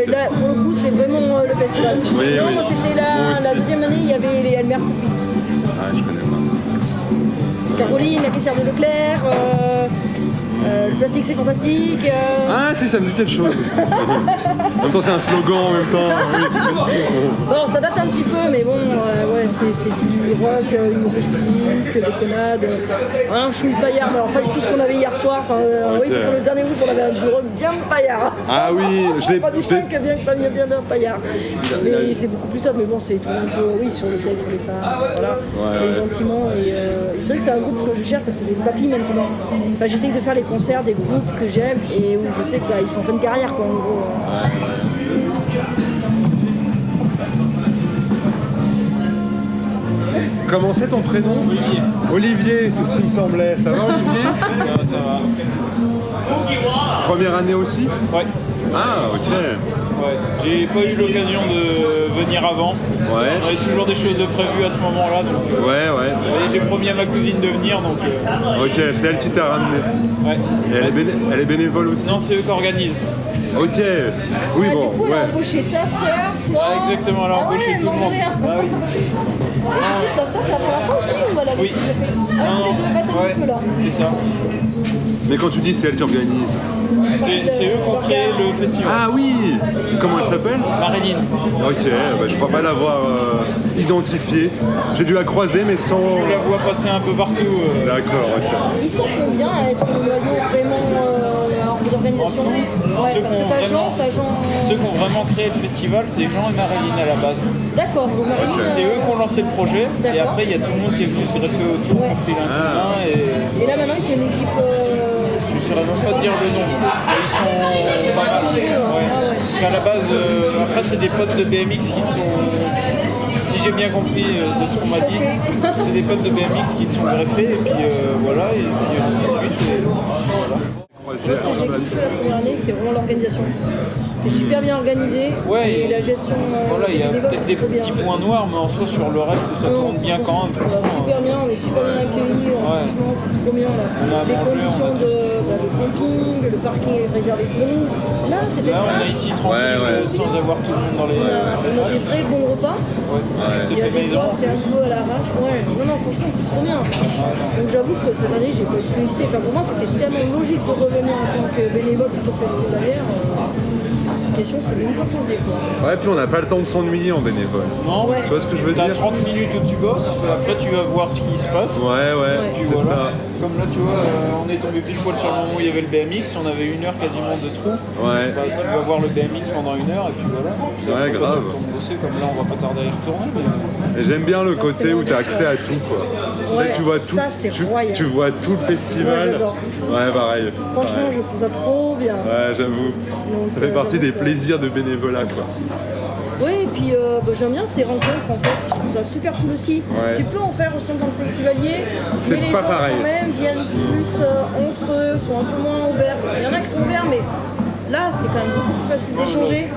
là pour le coup c'est vraiment le festival. Oui, non, oui. moi c'était la deuxième année, il y avait les Elmer Footbeat. Ah, je connais pas. Caroline, la caissière de Leclerc, le plastique c'est fantastique. Ah si, ça me dit quelque chose. En même temps, c'est un slogan en même temps. Non, ça date un petit peu, mais bon, ouais, c'est du rock humoristique, déconnade. Un chouille paillard, mais alors pas du tout ce qu'on avait hier soir. Enfin, oui, pour le dernier groupe, on avait du rock bien paillard. Ah oui, je l'ai. Pas du punk bien paillard. Mais c'est beaucoup plus ça, mais bon, c'est tout un peu, oui, sur le sexe, les femmes, voilà, et gentiment. Et c'est vrai que c'est un groupe que je cherche parce que c'est des papis maintenant. Enfin, j'essaye de faire les concerts des groupes que j'aime et où je sais qu'ils sont en fin de carrière, quoi, en gros. Comment c'est ton prénom? Olivier. Olivier, c'est ce qui me semblait. Ça va, Olivier? Ça va. Première année aussi? Ouais. Ah, ok. Ouais. J'ai pas eu l'occasion de venir avant. Ouais. On avait toujours des choses prévues à ce moment-là. Donc, ouais. Et j'ai promis à ma cousine de venir. Donc, ok, c'est elle qui t'a ramené. Ouais. Et elle est bénévole aussi? Non, c'est eux qui organisent. Ok. Oui, bon. Du coup, elle a embauché ta sœur, toi. Ah, exactement, elle a embauché tout le monde. Ah, oui. Ta sœur, c'est la première fois aussi ou elle avait déjà fait? Ah, tous les deux baptêmes du feu là. C'est ça. Mais quand tu dis c'est elle qui organise? C'est eux qui ont créé le festival. Ah oui. Comment elle s'appelle? Marilyn. Ok, je crois pas l'avoir identifiée. J'ai dû la croiser mais sans... Tu la vois passer un peu partout. D'accord, ok. Ils sont combien à être le noyau vraiment d'organisation? Ouais, parce que t'as Jean... Ceux qui ont vraiment créé le festival, c'est Jean et Marilyn à la base. D'accord, donc Marilyn... C'est eux qui ont lancé le projet, et après il y a tout le monde qui est venu se greffer autour pour filer un coup de main. Et là maintenant, ils sont une équipe... Je ne saurais même pas te dire le nom. Ils sont pas mal. Ouais. Parce qu'à la base, après c'est des potes de BMX qui sont... Si j'ai bien compris de ce qu'on m'a dit, c'est des potes de BMX qui sont greffés, et puis voilà, et puis ainsi de suite. Et voilà. Ce que j'ai kiffé la première année, c'est vraiment l'organisation. C'est super bien organisé. Ouais, et la gestion. Voilà, il y a peut-être des petits points noirs, mais en soi, sur le reste, ça tourne bien quand même. Ça va super bien, on est super bien accueillis. Franchement, c'est trop bien. Là. Les conditions de camping, le parking est réservé pour nous. Là, c'était trop bien. On est ici tranquille, sans avoir tout le monde dans les. On a des vrais bons repas. Il y a des fois, c'est un peu à l'arrache. Ouais. Non, franchement, c'est trop bien. Donc j'avoue que cette année, j'ai pas eu de hésiter. Enfin, pour moi, c'était tellement logique de revenir en tant que bénévole plutôt que festivalière. La question, c'est même pas posé quoi. Ouais, puis on n'a pas le temps de s'ennuyer en bénévole. Non, tu vois ce que je veux dire? T'as 30 minutes où tu bosses, après tu vas voir ce qui se passe. Ouais, Puis c'est voilà. ça. Comme là, tu vois, on est tombé pile poil sur le moment où il y avait le BMX, on avait 1 heure quasiment de trou. Ouais. Bah, tu vas voir le BMX pendant 1 heure et puis voilà. Puis Ouais, après, grave. Tu retournes bosser, comme là, on va pas tarder à y retourner. Mais... Et j'aime bien le côté où tu as accès à tout, quoi. Ouais, tu vois tout, ça, c'est royal. tu vois tout le festival. Ouais, j'adore. Ouais, pareil. Franchement, je trouve ça trop bien. Ouais, j'avoue. Ça fait partie des plaisirs de bénévolat, quoi. Oui, et puis puis j'aime bien ces rencontres en fait, je trouve ça super cool aussi. Ouais. Tu peux en faire aussi dans le festivalier, C'est mais les pas gens pareil. quand même viennent plus entre eux, sont un peu moins ouverts. Il y en a qui sont ouverts, mais là c'est quand même beaucoup plus facile d'échanger.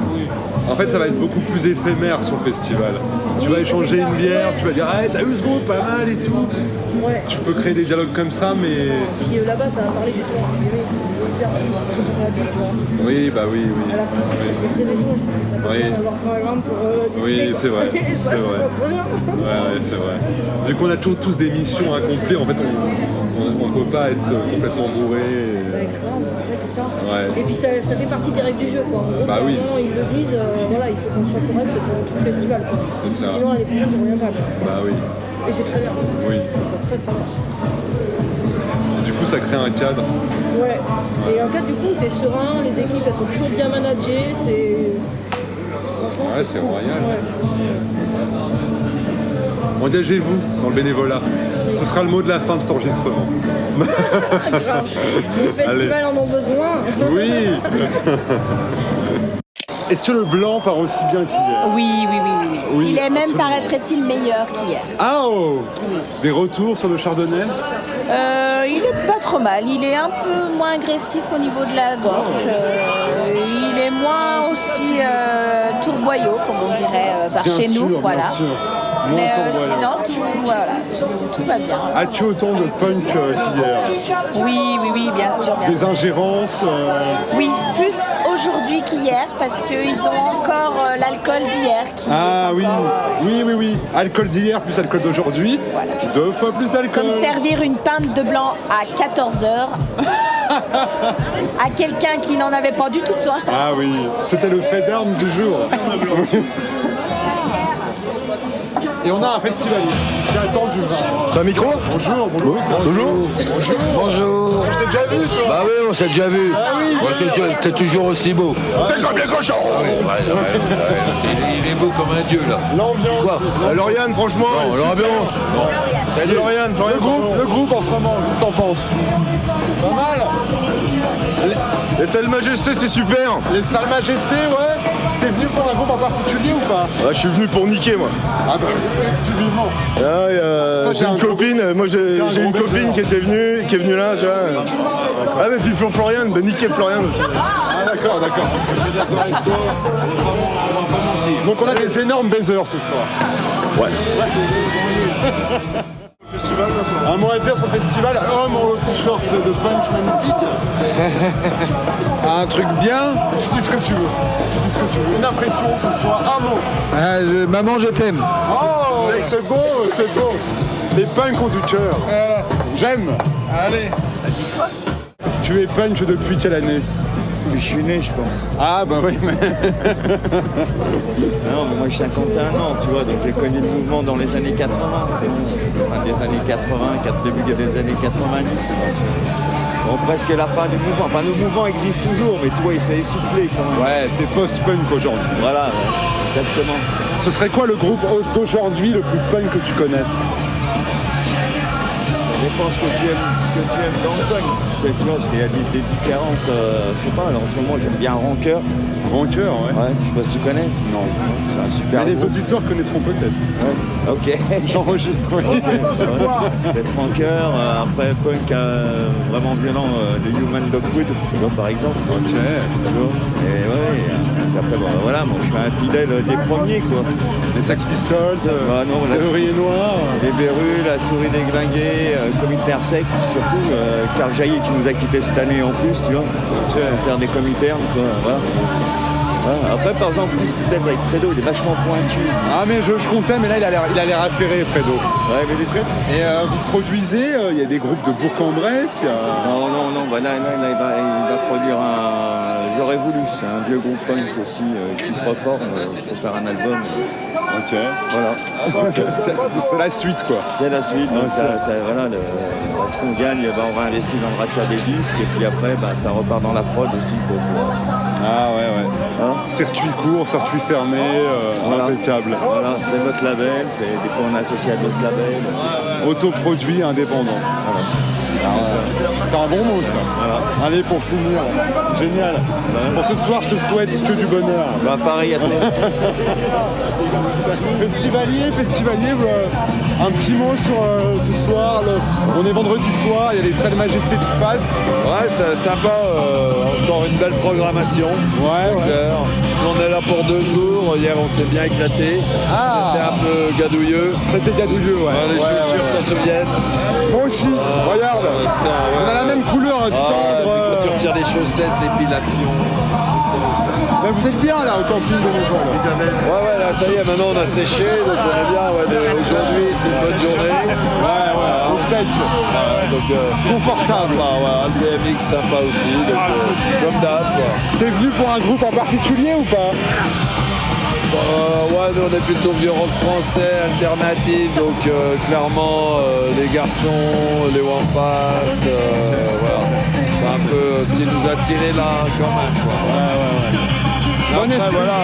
En fait, ça va être beaucoup plus éphémère sur le festival. Tu vas échanger une bière, tu vas dire ah, t'as vu ce groupe, pas mal et tout. Ouais. Tu peux créer des dialogues comme ça, mais. Puis là-bas ça va parler justement des auditeurs, comment ça va plus, tu vois. Oui, bah oui, oui. Alors que c'est des vrais échanges, t'as pas besoin d'avoir 3 grammes pour discuter. Oui, c'est vrai. Ça, C'est vrai. trop bien. Ouais, c'est vrai. Vu qu'on a toujours tous des missions à accomplir, en fait, on peut pas être complètement bourré. Ouais, grave, ouais, c'est ça. Ouais. Et puis ça fait partie des règles du jeu, quoi. En gros, Bah oui. ils le disent, voilà, il faut qu'on soit correct pour tout le festival, quoi. C'est ça. Sinon, l'année prochaine, tu reviens pas, quoi. Bah oui. Et c'est très bien. Oui. Je trouve ça très très bien. Du coup, ça crée un cadre. Ouais. Et en fait, du coup, t'es serein, les équipes, elles sont toujours bien managées, franchement, Ouais, c'est cool. royal. Ouais. Engagez-vous dans le bénévolat. Ce sera le mot de la fin de cet enregistrement. Grave. Les festivals en ont besoin. Oui. Est-ce que le blanc part aussi bien qu'hier? Oui. Oui, Il est même, absolument. paraîtrait-il, meilleur qu'hier. Ah oh. Des retours sur le chardonnay? Il est pas trop mal. Il est un peu moins agressif au niveau de la gorge. Il est moins aussi tourboyau, comme on dirait par Bien chez nous. sûr, Voilà. bien sûr. Moins Mais tourboyant. sinon, tout va bien. As-tu autant de punk qu'hier? Oui, bien sûr. Bien Des sûr. ingérences Oui, plus aujourd'hui qu'hier, parce qu'ils ont encore l'alcool d'hier. Ah oui. Oui. Alcool d'hier plus alcool d'aujourd'hui. Voilà. 2 fois plus d'alcool. Comme servir une pinte de blanc à 14h à quelqu'un qui n'en avait pas du tout besoin. Ah oui, c'était le fait d'armes du jour. Et on a un festivalier qui attend du vin. C'est un micro? Bonjour. Bonjour. Je t'ai déjà vu, toi. Bah oui, on s'est déjà vu. Ah oui. Ouais, t'es toujours aussi beau. C'est comme les cochons. Il est beau comme un dieu là. L'ambiance. Quoi? Lauriane, franchement. Non, l'ambiance. Non. Salut. Lauriane, le groupe en ce moment, qu'est-ce que t'en penses? Pas mal. Les Salles Majestés, c'est super. Les Salles Majestés, ouais. T'es venu pour un groupe en particulier ou pas? Je suis venu pour niquer, moi. Ah bah, exclusivement. J'ai une copine, j'ai une copine qui est venue là, tu vois. Ah mais puis pour Florian, niquer Florian aussi. Ah d'accord. Je suis d'accord avec toi. On va pas mentir. Donc on a des énormes baisers ce soir. Ouais. Un mot à dire sur le festival, homme au t-shirt de punch magnifique. Un truc bien. Tu dis ce que tu veux. Une impression ce soir, un mot. Maman, je t'aime. Oh, c'est beau. Les punks ont du cœur. J'aime. Allez. Tu es punk depuis quelle année? Je suis né, je pense. Ah bah oui, mais... Non, mais moi j'ai 51 ans, tu vois, donc j'ai connu le mouvement dans les années 80, tu vois. Enfin, des années 80, début des années 90. Donc presque la fin du mouvement. Enfin, le mouvement existe toujours, mais toi, il s'est essoufflé quand même. Ouais, c'est post-punk aujourd'hui. Voilà, ouais, exactement. Ce serait quoi le groupe d'aujourd'hui le plus punk que tu connaisses? Ça dépend ce que tu aimes dans le punk. Tu vois, parce qu'il y a des différentes... je sais pas, alors en ce moment j'aime bien Rancœur. Rancœur, ouais. Ouais, je sais pas si tu connais. Non. C'est un super Mais les groupe. auditeurs connaîtront peut-être. Ouais. Ok. J'enregistre, oui. C'est Rancœur, après punk vraiment violent, de Human Dogwood, tu vois, par exemple. Ok. Et ouais, après bon, voilà, moi je suis un fidèle des premiers, quoi. Les Sex Pistols, les Oreillers Noirs. Les Berus, la Souris déglinguée, Comintern Sec, surtout. Carl Jaillet qui nous a quittés cette année en plus, tu vois. Chanteur des Comintern, quoi, voilà. Voilà. Après, par exemple, plus peut-être avec Fredo, il est vachement pointu. Ah mais je comptais, mais là il a l'air affairé, Fredo. Ouais, mais des trucs. Et vous produisez, il y a des groupes de Bourg-en-Bresse, Non, bah là, il va produire un... J'aurais voulu, c'est un vieux groupe punk aussi qui se reforme pour faire un album. Ok. Voilà. C'est la suite, quoi. C'est la suite, donc voilà, ce qu'on gagne, on va investir dans le rachat des disques, et puis après, ça repart dans la prod aussi. Ah ouais. Hein, circuit court, circuit fermé, impeccable. Voilà, c'est notre label, des fois on est associé à d'autres labels. Autoproduit indépendant. Voilà. C'est un bon mot ça. Voilà. Allez, pour finir, génial. Pour ce soir, je te souhaite que du bonheur. Bah pareil à toi aussi. Festivalier, un petit mot sur ce soir. On est vendredi soir, il y a les salles Majesté qui passent. Ouais, c'est sympa. Encore une belle programmation. Ouais. Nous, on est là pour 2 jours. Hier, on s'est bien éclaté. C'était un peu gadouilleux. C'était gadouilleux, ouais. Les chaussures s'en souviennent. Moi aussi, regarde. On a la même couleur, cendre. Quand tu retires les chaussettes, l'épilation. Bah, vous êtes bien là au camping de Méval. Ouais, là, ça y est, maintenant on a séché. Donc on est bien. Aujourd'hui, c'est une bonne journée. Au sec. Donc, confortable. Un BMX sympa aussi. Donc, comme d'hab, quoi. T'es venu pour un groupe en particulier ou pas? Ouais, nous on est plutôt vieux rock français, alternatif, donc clairement les garçons, les Wampas, voilà. C'est un peu ce qui nous a tiré là quand même, quoi. Bon esprit. Voilà,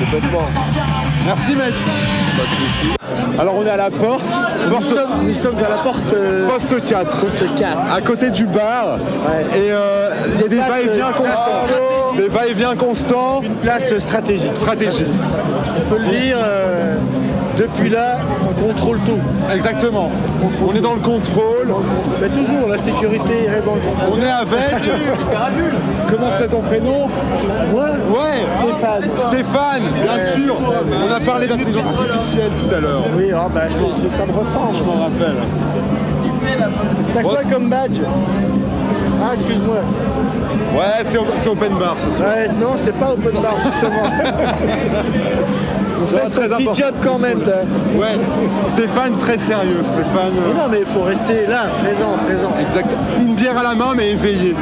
complètement. Merci mec. Pas de soucis. Alors on est à la porte. Nous sommes à la porte Poste 4. À côté du bar. Ouais. Et il y a des va-et-vient constants. Des va-et-vient constants. Une place stratégique. On peut le dire, depuis là, on contrôle tout. Exactement. On est dans le contrôle. Mais toujours, la sécurité reste dans le contrôle. On est avec... Comment c'est ton prénom? Moi? Ouais. Stéphane, bien sûr. On a parlé d'intelligence artificielle tout à l'heure. Oui, ça me ressemble. Je m'en rappelle. T'as quoi comme badge? Ah, excuse-moi. Ouais, c'est open bar ce soir. Ouais, non, c'est pas open bar, justement. On fait très son petit important. job quand même. Ouais, Stéphane, très sérieux. Stéphane. Mais non, mais il faut rester là, présent. Exact. Une bière à la main, mais éveillé.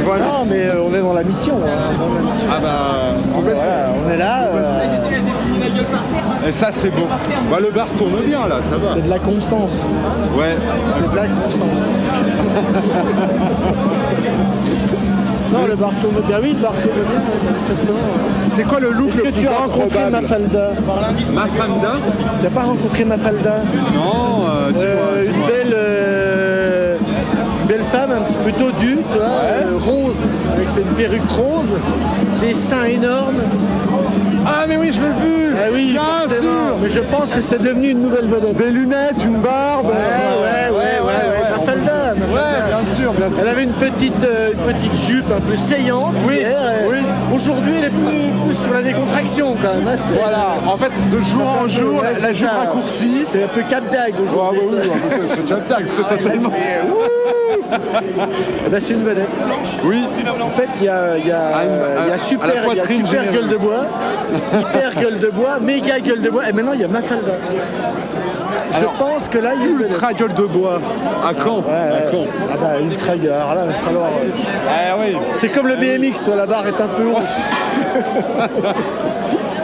Voilà. Non, mais on est dans la mission. Ah bah, complètement. Voilà, on est là. Et ça, c'est beau. Bah, le bar tourne bien, là, ça va. C'est de la constance. Ouais. C'est de la constance. Non, le bar tourne bien. Oui, le bar tourne bien, manifestement. C'est quoi le look Est-ce que tu as rencontré Mafalda? Mafalda? Tu n'as pas rencontré Mafalda? Non, dis-moi. Une belle femme, un petit peu tordue, tu vois, rose, avec une perruque rose, des seins énormes. Ah mais oui, je l'ai vu. Ah oui, bien forcément. sûr. Mais je pense que c'est devenu une nouvelle vedette. Des lunettes, une barbe. Ouais. Mafalda. Ouais, bien sûr. Elle avait une petite jupe un peu saillante. Oui. Aujourd'hui, elle est plus sur la décontraction quand même. Hein, voilà. En fait, de jour en jour, la jupe raccourcie. C'est un peu Cap d'Agde aujourd'hui. C'est Cap d'Agde, c'est totalement. C'est une vedette. Oui. En fait, il y a super gueule de bois, hyper gueule de bois, méga gueule de bois, et maintenant il y a Mafalda. Je pense que là, il y a ultra gueule de bois. À Caen. À Caen. Ah bah ultra gueule. Alors là, il va falloir. Oui. C'est comme le BMX, toi, la barre est un peu haute.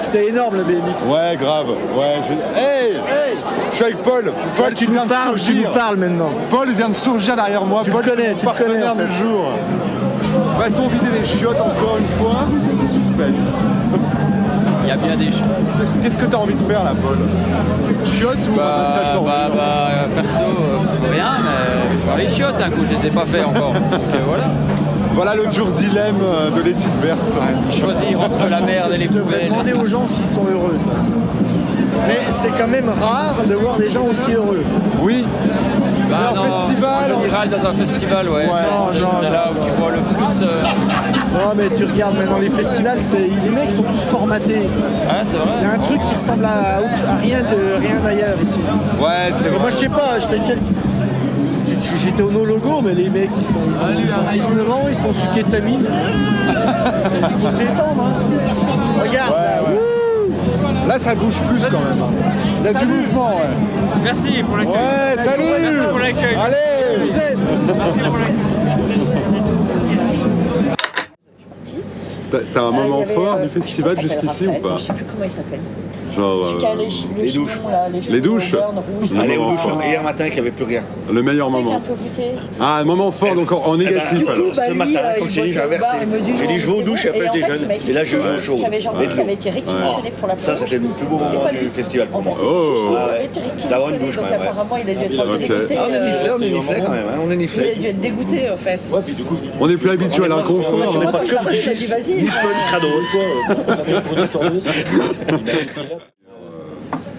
C'est énorme le BMX. Ouais, grave. Ouais, hey, je suis avec Paul. Paul, tu nous parles maintenant. Paul vient de surgir derrière moi. Paul, c'est mon partenaire du jour. Va-t-on vider les chiottes encore une fois? Suspense. Il y a bien des chances. Qu'est-ce que tu as envie de faire là, Paul? Chiottes ou massage d'envie? Perso, rien, mais je vais voir les chiottes un coup, je les ai pas fait encore. Donc voilà. Voilà le dur dilemme de l'éthique verte. Choisir entre la merde et les poubelles. Demander aux gens s'ils sont heureux. Toi. Mais c'est quand même rare de voir des gens aussi heureux. Oui. Festival. En général, dans un festival, ouais. C'est là où tu vois le plus. Non, mais tu regardes même dans les festivals, les mecs sont tous formatés. Ah, c'est vrai. Il y a un truc qui ressemble à rien d'ailleurs ici. Ouais, c'est vrai. Moi, je sais pas, je fais j'étais au No Logo, mais les mecs ils ont 19 ans, ils sont sous kétamine. Il faut se détendre. Hein. Regarde. Là, ça bouge plus quand même. Il y a du mouvement, ouais. Merci pour l'accueil. Ouais, salut. Merci pour l'accueil. Allez. Merci pour l'accueil. T'as un moment fort du festival jusqu'ici ou pas? Je sais plus comment il s'appelle. Genre, Celui qui a les les douches. cheveux, là, les cheveux Les douches burn rouges. Allez, aux douches, hier matin, qu'il n'y avait plus rien. Le meilleur Qui a moment. un peu voûté. Ah, un moment fort, donc en négatif alors. Ce matin, comme je t'ai dit, j'ai inversé. J'ai dit, je vais aux douches et après je déjeune. Et là, je vais au chaud. J'avais Jean-Claude qui avait été réquisitionné pour la Ça, c'était le plus beau moment du festival pour moi. Oh. D'avoir une douche, donc ouais. apparemment il a dû être un peu dégoûté. On est niflé quand même, on est Il niflé. a dû être dégoûté en fait. Ouais, puis du coup, On n'est plus habitué à l'inconfort. Moi, on n'est pas quand je que partais, il m'a dit fascistes, vas-y. ni crados.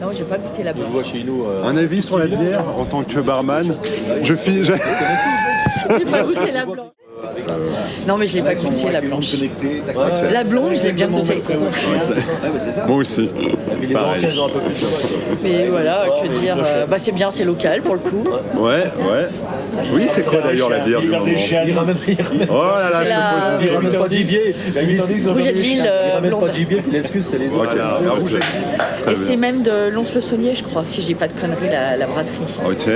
Non, j'ai pas goûté la blanche. Je vois chez nous. Un avis sur la bière en tant que barman. J'ai pas goûté la blanche. Non, mais je l'ai pas goûté la blanche. La blonde, je l'ai bien goûté. Moi aussi. Les anciens, ils ont un peu plus. Mais voilà, que dire. Bah, c'est bien, c'est local pour le coup. Ouais. Oui, c'est quoi d'ailleurs la bière du moment? Oh là là, je te pose pas de gibier. Rouge et de l'huile blonde. L'excuse, c'est les autres. la rouge. Et c'est même de Lons-le-Saunier, je crois, si je dis pas de conneries, la brasserie. Ok.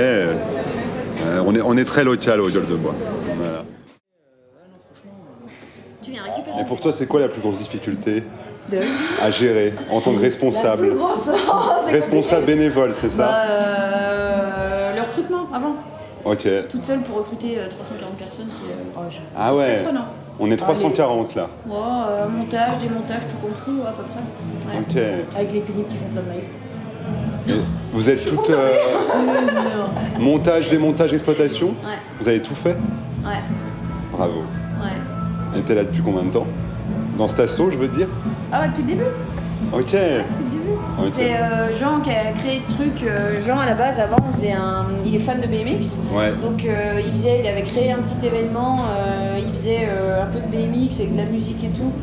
On est très local au Gueule de Bois. Voilà. Tu viens récupérer. Et pour toi, c'est quoi la plus grosse difficulté De à gérer en tant que responsable? La plus grosse. Responsable bénévole, c'est ça? Le recrutement avant. Ok. Toute seule pour recruter 340 personnes, c'est Ah ouais. très prenant. On est 340 là. Montage, démontage, tout compris, à peu près. Ouais. Ok. Avec les pénibles qui font plein de maïs. Vous êtes toutes montage, démontage, exploitation? Ouais. Vous avez tout fait? Ouais. Bravo. Ouais. Et t'es là depuis combien de temps? Dans cet assaut, je veux dire? Ah ouais, depuis le début. Ok. Depuis le début. Ok. C'est Jean qui a créé ce truc. Jean, à la base, avant, il est fan de BMX. Ouais. Donc, il avait créé un petit événement. Il faisait un peu de BMX avec de la musique et tout.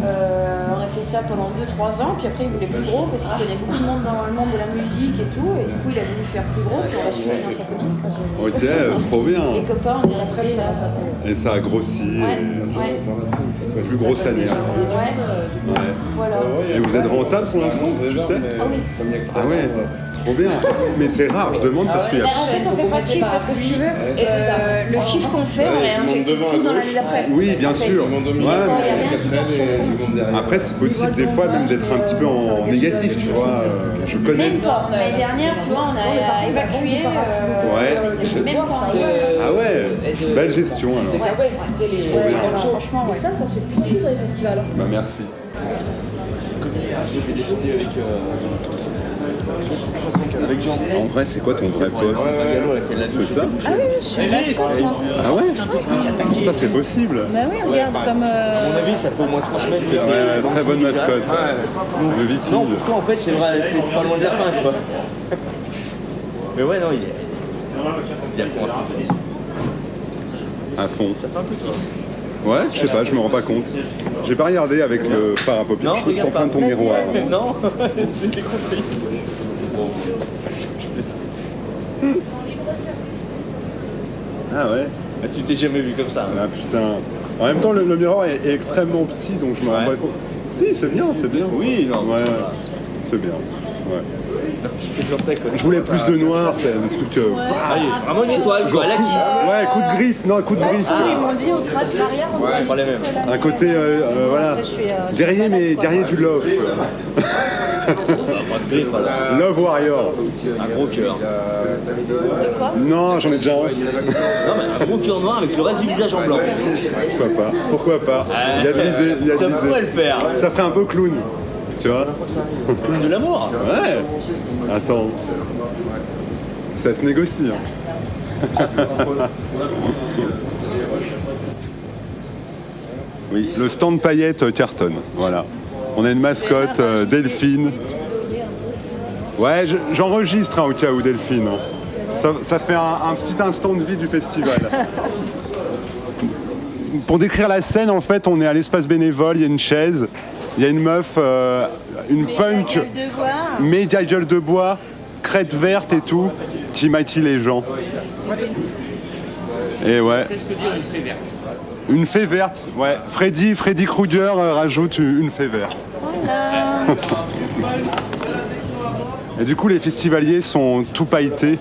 On a fait ça pendant 2-3 ans, puis après il voulait plus gros parce qu'il connaît beaucoup de monde dans le monde de la musique et tout, et du coup il a voulu faire plus gros, puis on l'a suivi dans sa commune. Ok, trop bien. Les copains, on est restés là. Et ça a grossi. Ouais. Et... Plus grosse année. Ouais. Voilà. Et vous êtes rentable pour l'instant, tu sais? Ah oui. Ah ouais, trop bien. Mais c'est rare, je demande parce qu'il y a... En fait, on fait pas de chiffre parce que si tu veux, le chiffre qu'on fait, on réinjecte tout dans l'année d'après. Oui, bien sûr. Après, c'est possible des fois même d'être un petit peu en négatif, tu vois. Je connais. Même pas. L'année dernière, tu vois, on a évacué. Ouais. Même pas. Ah ouais, belle gestion alors. Franchement, Et ça se fait de plus en plus dans les festivals. Bah merci. Avec Jean. En vrai, c'est quoi ton vrai poste? C'est ça? Ah oui, je suis là, je pense, moi. Ah ouais? Ça, c'est possible. Bah oui, regarde comme. À mon avis, ça fait au moins 3 semaines que Ouais, très bonne mascotte. Le viking. Non, pourtant, en fait, c'est vrai, c'est pas loin de la fin, quoi. Mais ouais, non, il est à fond. À fond. Ça fait un peu kiss. Ouais, je sais pas, je me rends pas compte. J'ai pas regardé avec le phare à paupières. Je peux que t'empruntes ton miroir. Non, c'est des conseils. Bon, je fais ça. Ah ouais. Ah, tu t'es jamais vu comme ça. Ah putain. En même temps, le miroir est extrêmement petit, donc je me rends pas compte. Si, c'est bien, c'est bien. Oui, non. Ouais, c'est bien. Ouais. Je voulais plus de noir, des trucs. Vraiment une étoile, quoi, la kiss. Ouais, coup de griffe, non, coup de griffe. Ils m'ont dit on crache l'arrière, on Ouais, pas les mêmes. Un côté, voilà. Guerrier, mais guerrier du love. Love Warrior. Un gros cœur. Non, j'en ai déjà un. Non, mais un gros cœur noir avec le reste du visage en blanc. Pourquoi pas? Pourquoi pas? Il y a de l'idée, il y a de Ça l'idée. pourrait le faire. Ça ferait un peu clown. Tu vois? De l'amour. Ouais. Attends. Ça se négocie. Hein. Oui, le stand paillettes cartonne. Voilà. On a une mascotte, Delphine. Ouais, j'enregistre au cas où, Delphine. Ça fait un petit instant de vie du festival. Pour décrire la scène, en fait, on est à l'espace bénévole, il y a une chaise, il y a une meuf, une punk, média gueule de bois, crête verte et tout, qui maquille les gens. Et ouais. Qu'est-ce que dire une fée verte? Une fée verte, ouais. Freddy Krueger rajoute une fée verte. Et du coup, les festivaliers sont tout pailletés.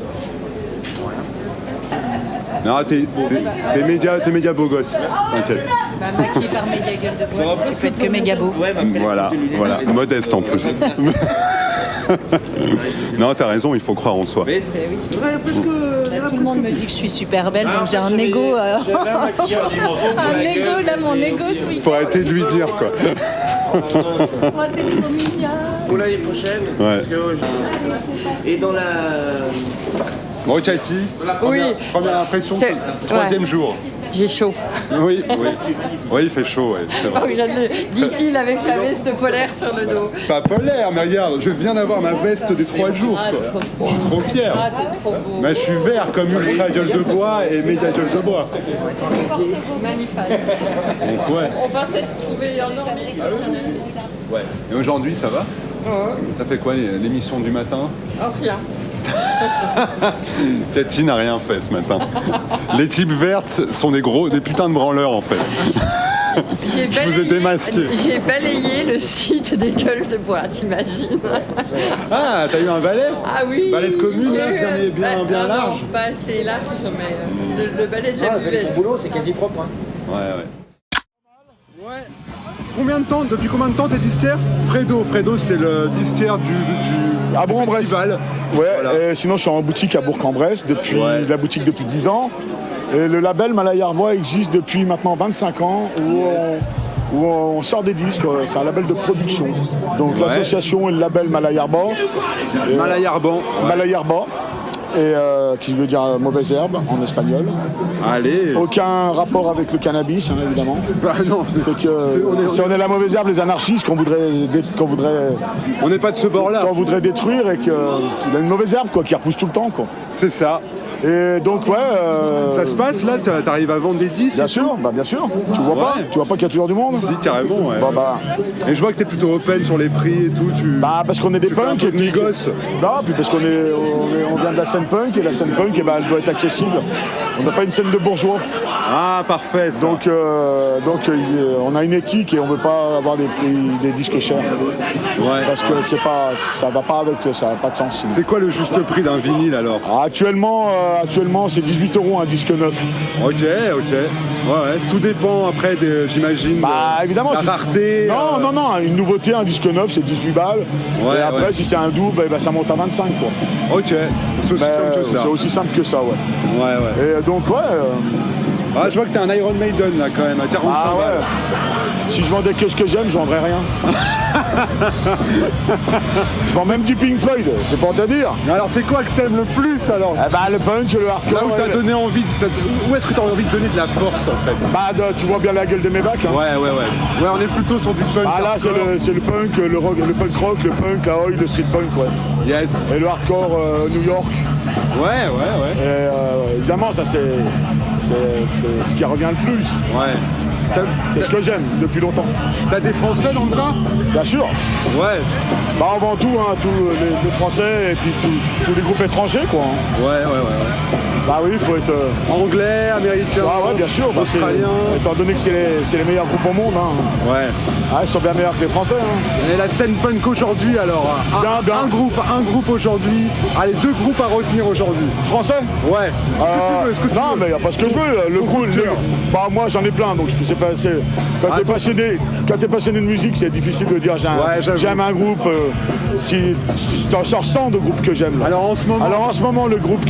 Non, t'es méga beau gosse, t'inquiète. Bah, maquillé par méga gueule de bois. Tu peux être que méga beau. Voilà, modeste en plus. Non, t'as raison, il faut croire en soi. Tout le monde me dit que je suis super belle, donc j'ai un ego. Un ego, là, mon ego ce week-end. Faut arrêter de lui dire, quoi. Oh, t'es trop mignon. Pour l'année prochaine. Ouais. Parce que, Et dans la... Bon, Cathy, première impression, troisième jour. J'ai chaud. Oui, il fait chaud, ouais, c'est vrai. Oh, dit-il avec la veste polaire sur le dos. Pas polaire, mais regarde, je viens d'avoir ma veste des 3 jours, quoi. Je suis trop fier. Ah, t'es trop beau. Mais je suis vert comme Ultra Gueule de Bois et Méga Gueule de Bois. Magnifique. Donc, ouais. On va s'être trouvés en orbite. Ouais. Et aujourd'hui, ça va? T'as fait quoi, l'émission du matin? Oh, rien. Cathy n'a rien fait ce matin. Les types vertes sont des putains de branleurs en fait. Je vous ai démasqué. J'ai balayé le site des Gueules de Bois, t'imagines? Ah, t'as eu un balai? Ah oui. Balai de commune, là, bien large. Non, pas assez large, mais le balai de la buvette. Ton boulot, c'est quasi propre. Hein. Ouais. Depuis combien de temps t'es disquaire? Fredo, c'est le disquaire du festival. Ouais, voilà. Sinon je suis en boutique à Bourg-en-Bresse, la boutique depuis 10 ans. Et le label Malayarbois existe depuis maintenant 25 ans où on sort des disques, c'est un label de production. Donc l'association et le label Malayarbois. Malayarbois. Et qui veut dire mauvaise herbe en espagnol. Allez. Aucun rapport avec le cannabis, hein, évidemment. Bah non. C'est que si on est la mauvaise herbe, les anarchistes qu'on voudrait, on n'est pas de ce bord-là. Qu'on voudrait détruire et qu'il a une mauvaise herbe quoi, qui repousse tout le temps quoi. C'est ça. Et donc ça se passe là, t'arrives à vendre des disques? Bien sûr. Tu vois pas qu'il y a toujours du monde? Si, carrément, ouais. Et je vois que t'es plutôt open sur les prix et tout. Parce qu'on est des punks et puis gosses. Non, puis parce qu'on vient de la scène punk et la scène punk, elle doit être accessible. On n'a pas une scène de bourgeois. Ah, parfait. Ça. Donc on a une éthique et on veut pas avoir des prix, des disques chers. Ouais. Parce que ça va pas avec, ça n'a pas de sens. C'est quoi le juste prix d'un vinyle alors? Actuellement, c'est 18 € un disque neuf. Ok. Ouais. Tout dépend après, j'imagine. Évidemment. La rareté. Non. Une nouveauté, un disque neuf, c'est 18 balles. Et après, si c'est un double, ça monte à 25 quoi. Ok. C'est aussi simple que ça, ouais. Ouais. Et donc, je vois que t'es un Iron Maiden là quand même, à 45 balles. Si je vendais que ce que j'aime, je vendrais rien. Je vends même du Pink Floyd, c'est pour te dire. Alors c'est quoi que t'aimes le plus alors? Le punk, le hardcore. Là où t'as donné envie, où est-ce que t'as envie de donner de la force en fait? Tu vois bien la gueule de mes bacs. Hein. Ouais, on est plutôt sur du punk. Là c'est le punk, le rock, le punk rock, le punk, la oi, le street punk, ouais. Yes. Et le hardcore New York. Ouais. Et évidemment, ça c'est ce qui revient le plus. Ouais. C'est ce que j'aime depuis longtemps. T'as des Français dans le tas? Bien sûr. Ouais. Avant tout, tous les Français et puis tous les groupes étrangers, quoi. Ouais. Oui, il faut être... Anglais, américain, bien sûr. Australien. Étant donné que c'est les meilleurs groupes au monde. Hein. Ouais. Ils sont bien meilleurs que les Français. Hein. Et la scène punk aujourd'hui, alors un groupe aujourd'hui. Allez, 2 groupes à retenir aujourd'hui. Français? Ouais. Ce que tu veux. Non, mais il n'y a pas ce que je veux. Le groupe, moi, j'en ai plein, donc c'est pas assez... Quand t'es passionné de musique, c'est difficile de dire j'aime un groupe. Si t'en sors 100 de groupes que j'aime. Alors en ce moment, les groupes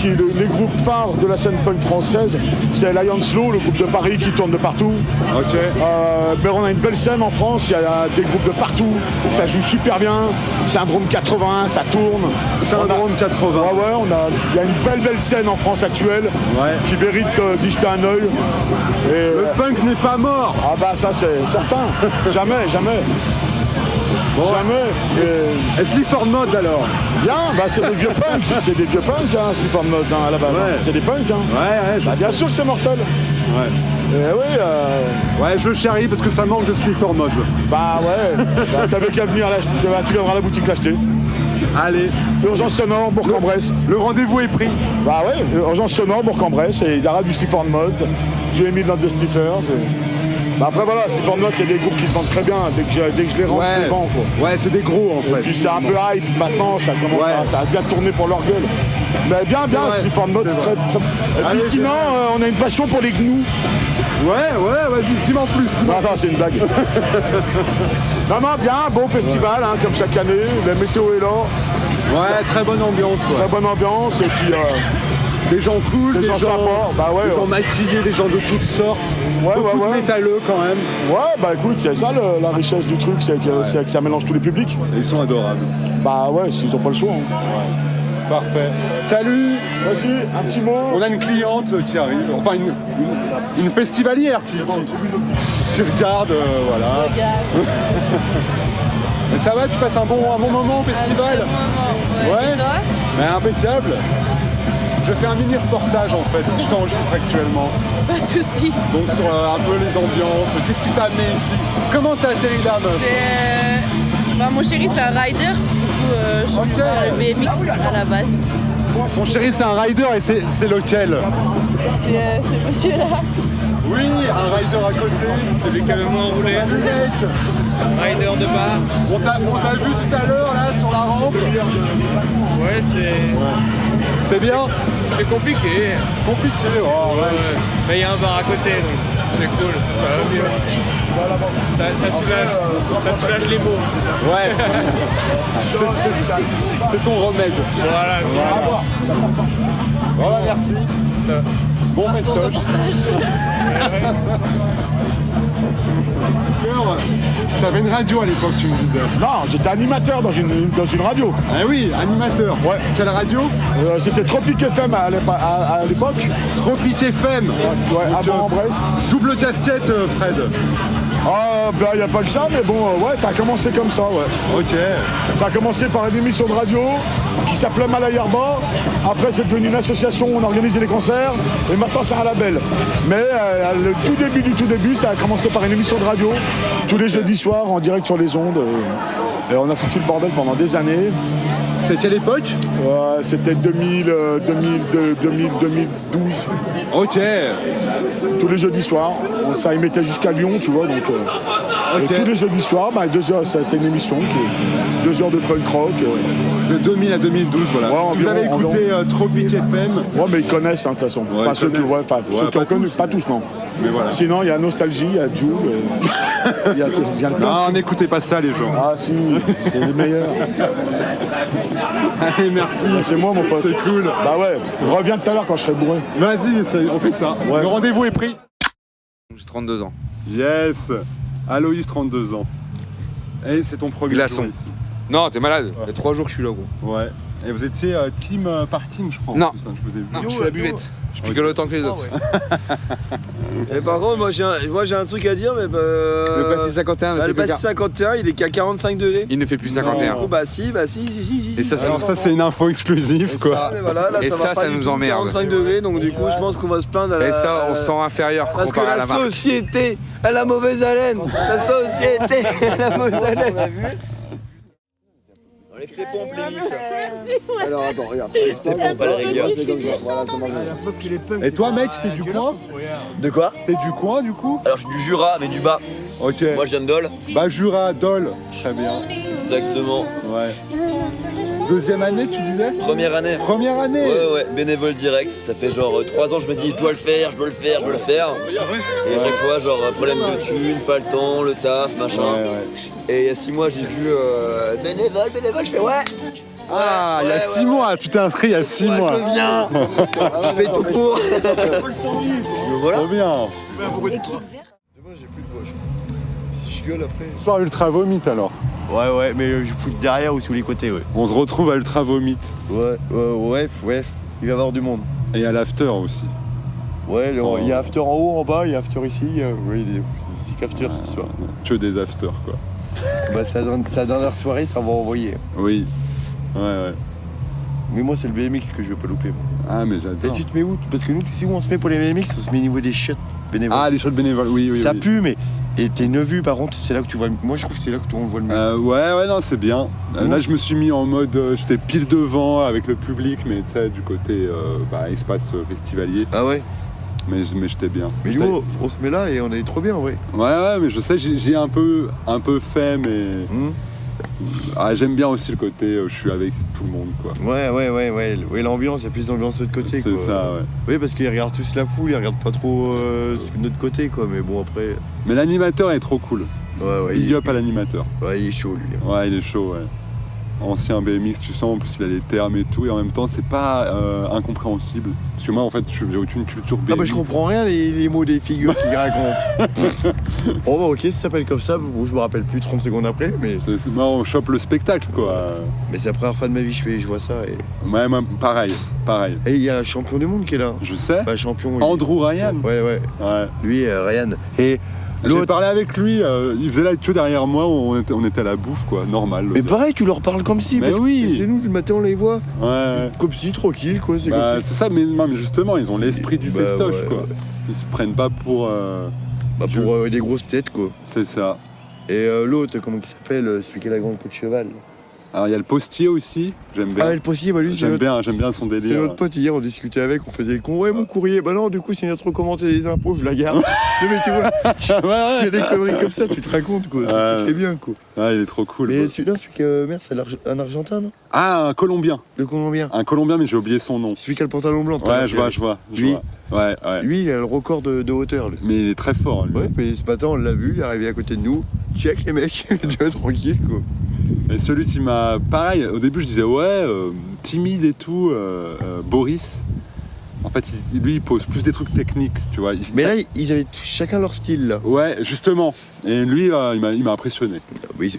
phares de la scène punk française, c'est Lion Slow, le groupe de Paris qui tourne de partout. Ok. Mais on a une belle scène en France, il y a des groupes de partout, ça joue super bien. Syndrome 80, ça tourne. Syndrome 80. Il y a une belle scène en France actuelle qui mérite d'y jeter un œil. Le punk n'est pas mort. Ça c'est certain. Jamais. Jamais. Et Sleaford Mods alors? Bien, c'est des vieux punks, Sleaford Mods à la base. Ouais. C'est des punks. Bien sûr que c'est mortel. Ouais. Je le charrie parce que ça manque de Sleaford Mods. T'avais qu'à venir là, tu viendras à la boutique l'acheter. Allez. Urgence sonore, Bourg-en-Bresse. Le rendez-vous est pris. Urgence sonore, Bourg-en-Bresse, et il y aura du Sleaford Mods, du Emile Not the Sleafers. Après Sleaford Mods, c'est des groupes qui se vendent très bien. Dès que je les rentre, je les vends. Quoi. Ouais, c'est des gros en fait. Et puis c'est un peu hype maintenant, ça commence à bien tourner pour leur gueule. Mais bien, Sleaford Mods, c'est très... Et puis sinon, on a une passion pour les gnous. Ouais, vas-y, dis-moi en plus. Attends, c'est une blague. Non, bien, bon festival, comme chaque année, la météo est là. Ouais, très bonne ambiance. Ouais. Très bonne ambiance, et puis... des gens cool, des gens sympas, bah ouais, des gens maquillés, des gens de toutes sortes, beaucoup de métalleux quand même. Ouais, bah écoute, c'est ça la richesse du truc, c'est que ça mélange tous les publics. Et ils sont adorables. Bah ouais, ils n'ont pas le choix. Hein. Ouais. Parfait. Salut. Vas-y, un petit mot. On a une cliente qui arrive, enfin une festivalière qui regarde, voilà. Mais ça va, tu passes un bon moment au festival? Ouais. Et toi? Mais impeccable. Je fais un mini reportage en fait, je t'enregistre actuellement. Pas de soucis. Donc sur un peu les ambiances, qu'est-ce qui t'a amené ici? Comment t'as atterri là, meuf? Mon chéri c'est un rider, du coup je suis venue voir le BMX à la base. Son chéri c'est un rider et c'est lequel? C'est monsieur là. Oui, un rider à côté. C'est lui qui avait moins roulé. Rider de bar. On t'a vu tout à l'heure là sur la rampe. Ouais, c'était bien. C'était compliqué. Compliqué, oh, ouais. Mais il y a un bar à côté, donc c'est cool. Ça va mieux. Ça soulage les mots. Ouais. C'est ton remède. Voilà. Voilà, merci. Bon festoche. T'avais une radio à l'époque, tu me disais. Non, j'étais animateur dans une radio. Ah oui, animateur. Ouais. Quelle radio? C'était Tropic FM à l'époque. Tropic FM. Ouais, avant en Bresse. Double casquette, Fred. Ah, bah y a pas que ça, mais bon, ouais, ça a commencé comme ça, ouais. Ok. Ça a commencé par une émission de radio qui s'appelait Malayarba. Après, c'est devenu une association où on organisait les concerts. Et maintenant, c'est un label. Mais le tout début, ça a commencé par une émission de radio tous les jeudis soirs en direct sur les ondes. Et on a foutu le bordel pendant des années. C'était quelle époque? C'était 2012. Ok. Tous les jeudis soirs. Ça émettait jusqu'à Lyon, tu vois. Donc, et tous les jeudis soirs, 2 heures, c'est une émission qui est 2 heures de punk rock. De 2000 à 2012, voilà. Ouais, si vous avez écouté Tropic FM. Ouais, mais ils connaissent, de toute façon. Ouais, enfin, ceux qui ont connu, pas tous, non. Mais voilà. Sinon, il y a Nostalgie, il y a Jules. Il y a le non, n'écoutez pas ça, les gens. Ah, si, c'est les meilleurs. Allez, merci. Bah, c'est moi, mon pote. C'est cool. Bah ouais, reviens tout à l'heure quand je serai bourré. Vas-y, on fait ça. Ouais. Le rendez-vous est pris. J'ai 32 ans. Yes. Aloïs, 32 ans. Et c'est ton premier Glaçon. jour ici. Non, t'es malade. Il y a 3 jours que je suis là, gros. Ouais. Et vous étiez team parking, je crois. Non. Tout ça, je vous ai vu. Non, je fais la buvette. Je picole autant que les autres. Et par contre, moi j'ai un truc à dire, mais le passé 51, le passé 51, il est qu'à 45 degrés. Il ne fait plus 51. Oh, bah si. Et ça, alors ça, c'est une info exclusive, quoi. Ça, mais voilà, là, et ça ça nous emmerde. 45 degrés, donc du coup, je pense qu'on va se plaindre à la... Et ça, on se sent inférieur parce comparé que à la marque. La société a la mauvaise haleine. La société a la mauvaise haleine. Enlève tes pompes, les mifs. Alors attends, regarde. Enlève tes pompes à la rigueur. Et toi, mec, t'es du coin? De quoi? T'es du coin, du coup? Alors, je suis du Jura, mais du bas. Ok. Moi, je viens de Dole. Bah, Jura, Dole. Très bien. Exactement. Ouais. Deuxième année, tu disais? Première année. Première année? Ouais, bénévole direct. Ça fait genre 3 ans, je me dis, je dois le faire. Et à chaque fois, genre, problème de thunes, pas le temps, le taf, machin. Ouais. Et il y a 6 mois, j'ai vu bénévole, je fais ouais. Ah, il y a 6 mois, tu t'es inscrit il y a 6 mois. Je viens. Je fais tout pour. Voilà. Trop bien. Moi, j'ai plus de voix. Si je gueule après. Soir Ultra Vomit alors. Ouais, mais je fous derrière ou sous les côtés, ouais. On se retrouve à Ultra Vomit. Ouais. Il va y avoir du monde. Et à l'after aussi. Ouais, il y a after en haut, en bas, il y a after ici. Oui, c'est qu'after ce soir. Que des afters, quoi. Bah, sa dernière soirée, ça va envoyer. Oui. Ouais. Mais moi, c'est le BMX que je veux pas louper. Moi. Ah, mais j'adore. Et tu te mets où? Parce que nous, tu sais où on se met pour les BMX? On se met au niveau des chiottes bénévoles. Ah, les chiottes bénévoles, oui. Ça pue, mais. Et t'es une vue, par contre, c'est là que tu vois. Moi, je trouve que c'est là que on voit le mieux. Ouais, non, c'est bien. Là, je me suis mis en mode. J'étais pile devant avec le public, mais tu sais, du côté espace festivalier. Ah ouais? Mais j'étais bien. Mais nous, on se met là et on est trop bien, ouais. Ouais, mais je sais, j'ai un peu fait, mais. J'aime bien aussi le côté je suis avec tout le monde, quoi. Ouais, l'ambiance, il y a plus d'ambiance de l'autre côté, quoi. C'est ça, ouais. Oui, parce qu'ils regardent tous la foule, ils regardent pas trop de notre côté, quoi. Mais bon, après. Mais l'animateur est trop cool. Ouais. Big up à l'animateur. Ouais, il est chaud, lui. Ouais, il est chaud, ouais. ancien BMX, tu sens, en plus il a les termes et tout, et en même temps c'est pas incompréhensible. Parce que moi en fait je n'ai aucune culture BMX. Ah bah je comprends rien les mots des figures qu'il racontent. Bon bah ok, ça s'appelle comme ça, je me rappelle plus 30 secondes après, mais... Moi on chope le spectacle quoi. Mais c'est la première fois de ma vie je vois ça et... Ouais, moi, pareil. Et il y a un champion du monde qui est là. Je sais. Bah, champion. Andrew Ryan. Ouais. Lui, Ryan. Et j'ai parlé avec lui, il faisait la queue derrière moi, on était à la bouffe quoi, normal. Mais pareil, tu leur parles comme si. Mais oui. C'est nous, le matin on les voit. Ouais. Comme si, tranquille quoi. C'est bah, comme si. C'est ça, mais justement, ils ont l'esprit du festoche quoi. Ils se prennent pas pour. Pour des grosses têtes quoi. C'est ça. Et l'autre, comment il s'appelle, celui qui a la grande queue de cheval. Alors il y a le postier aussi, j'aime bien. Ah le postier, bah lui j'aime bien son délire. C'est notre pote, hier on discutait avec, on faisait le con. Ouais mon courrier, bah non du coup c'est notre recommandé des impôts, je la garde. Non mais tu vois, il y a des conneries comme ça, tu te racontes quoi, ça fait bien quoi. Ouais il est trop cool. Mais celui-là, merde, c'est un Argentin non? Ah un Colombien. Le Colombien. Un Colombien mais j'ai oublié son nom. Celui qui a le pantalon blanc. Ouais je vois. Lui. Ouais. Lui il a le record de hauteur. Lui. Mais il est très fort lui. Ouais mais ce matin on l'a vu, il est arrivé à côté de nous. Check les mecs, tu vois tranquille quoi. Et celui qui m'a... Pareil, au début je disais timide et tout, Boris. En fait, lui il pose plus des trucs techniques, tu vois. Mais là, ils avaient chacun leur style là. Ouais, justement. Et lui, il m'a impressionné. Oui,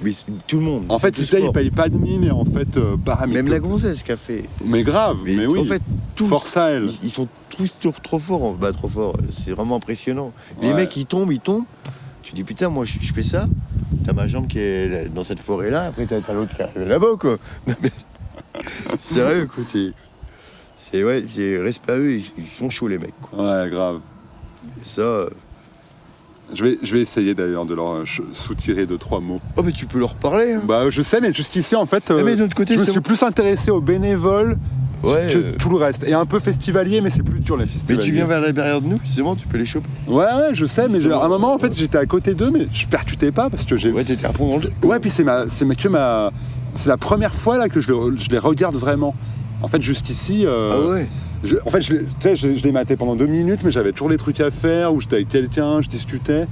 tout le monde. En fait, il paye pas de mine et en fait, même la gonzesse qu'a fait. Mais grave, mais oui. En fait, tous, force à elle. Ils sont tous trop forts. Bah, trop forts. C'est vraiment impressionnant. Les mecs, ils tombent. Tu dis putain, moi je fais ça. T'as ma jambe qui est dans cette forêt là, après t'as l'autre qui arrive là-bas quoi. Sérieux quoi, c'est respect à eux, ils sont chauds les mecs quoi. Ouais grave. Et ça. Je vais essayer d'ailleurs de leur soutirer 2-3 mots. Oh mais tu peux leur parler hein. Bah je sais mais jusqu'ici en fait mais de l'autre côté, je me suis plus intéressé aux bénévoles que tout le reste. Et un peu festivalier mais c'est plus dur les festivaliers. Mais tu viens vers la barrière de nous, c'est bon, tu peux les choper. Ouais je sais mais à un moment en fait j'étais à côté d'eux mais je percutais pas parce que j'ai... Ouais t'étais à fond dans le jeu. Ouais puis c'est la première fois là que je les regarde vraiment. En fait jusqu'ici... Ah ouais. En fait je les matais pendant 2 minutes mais j'avais toujours des trucs à faire où j'étais avec quelqu'un, je discutais.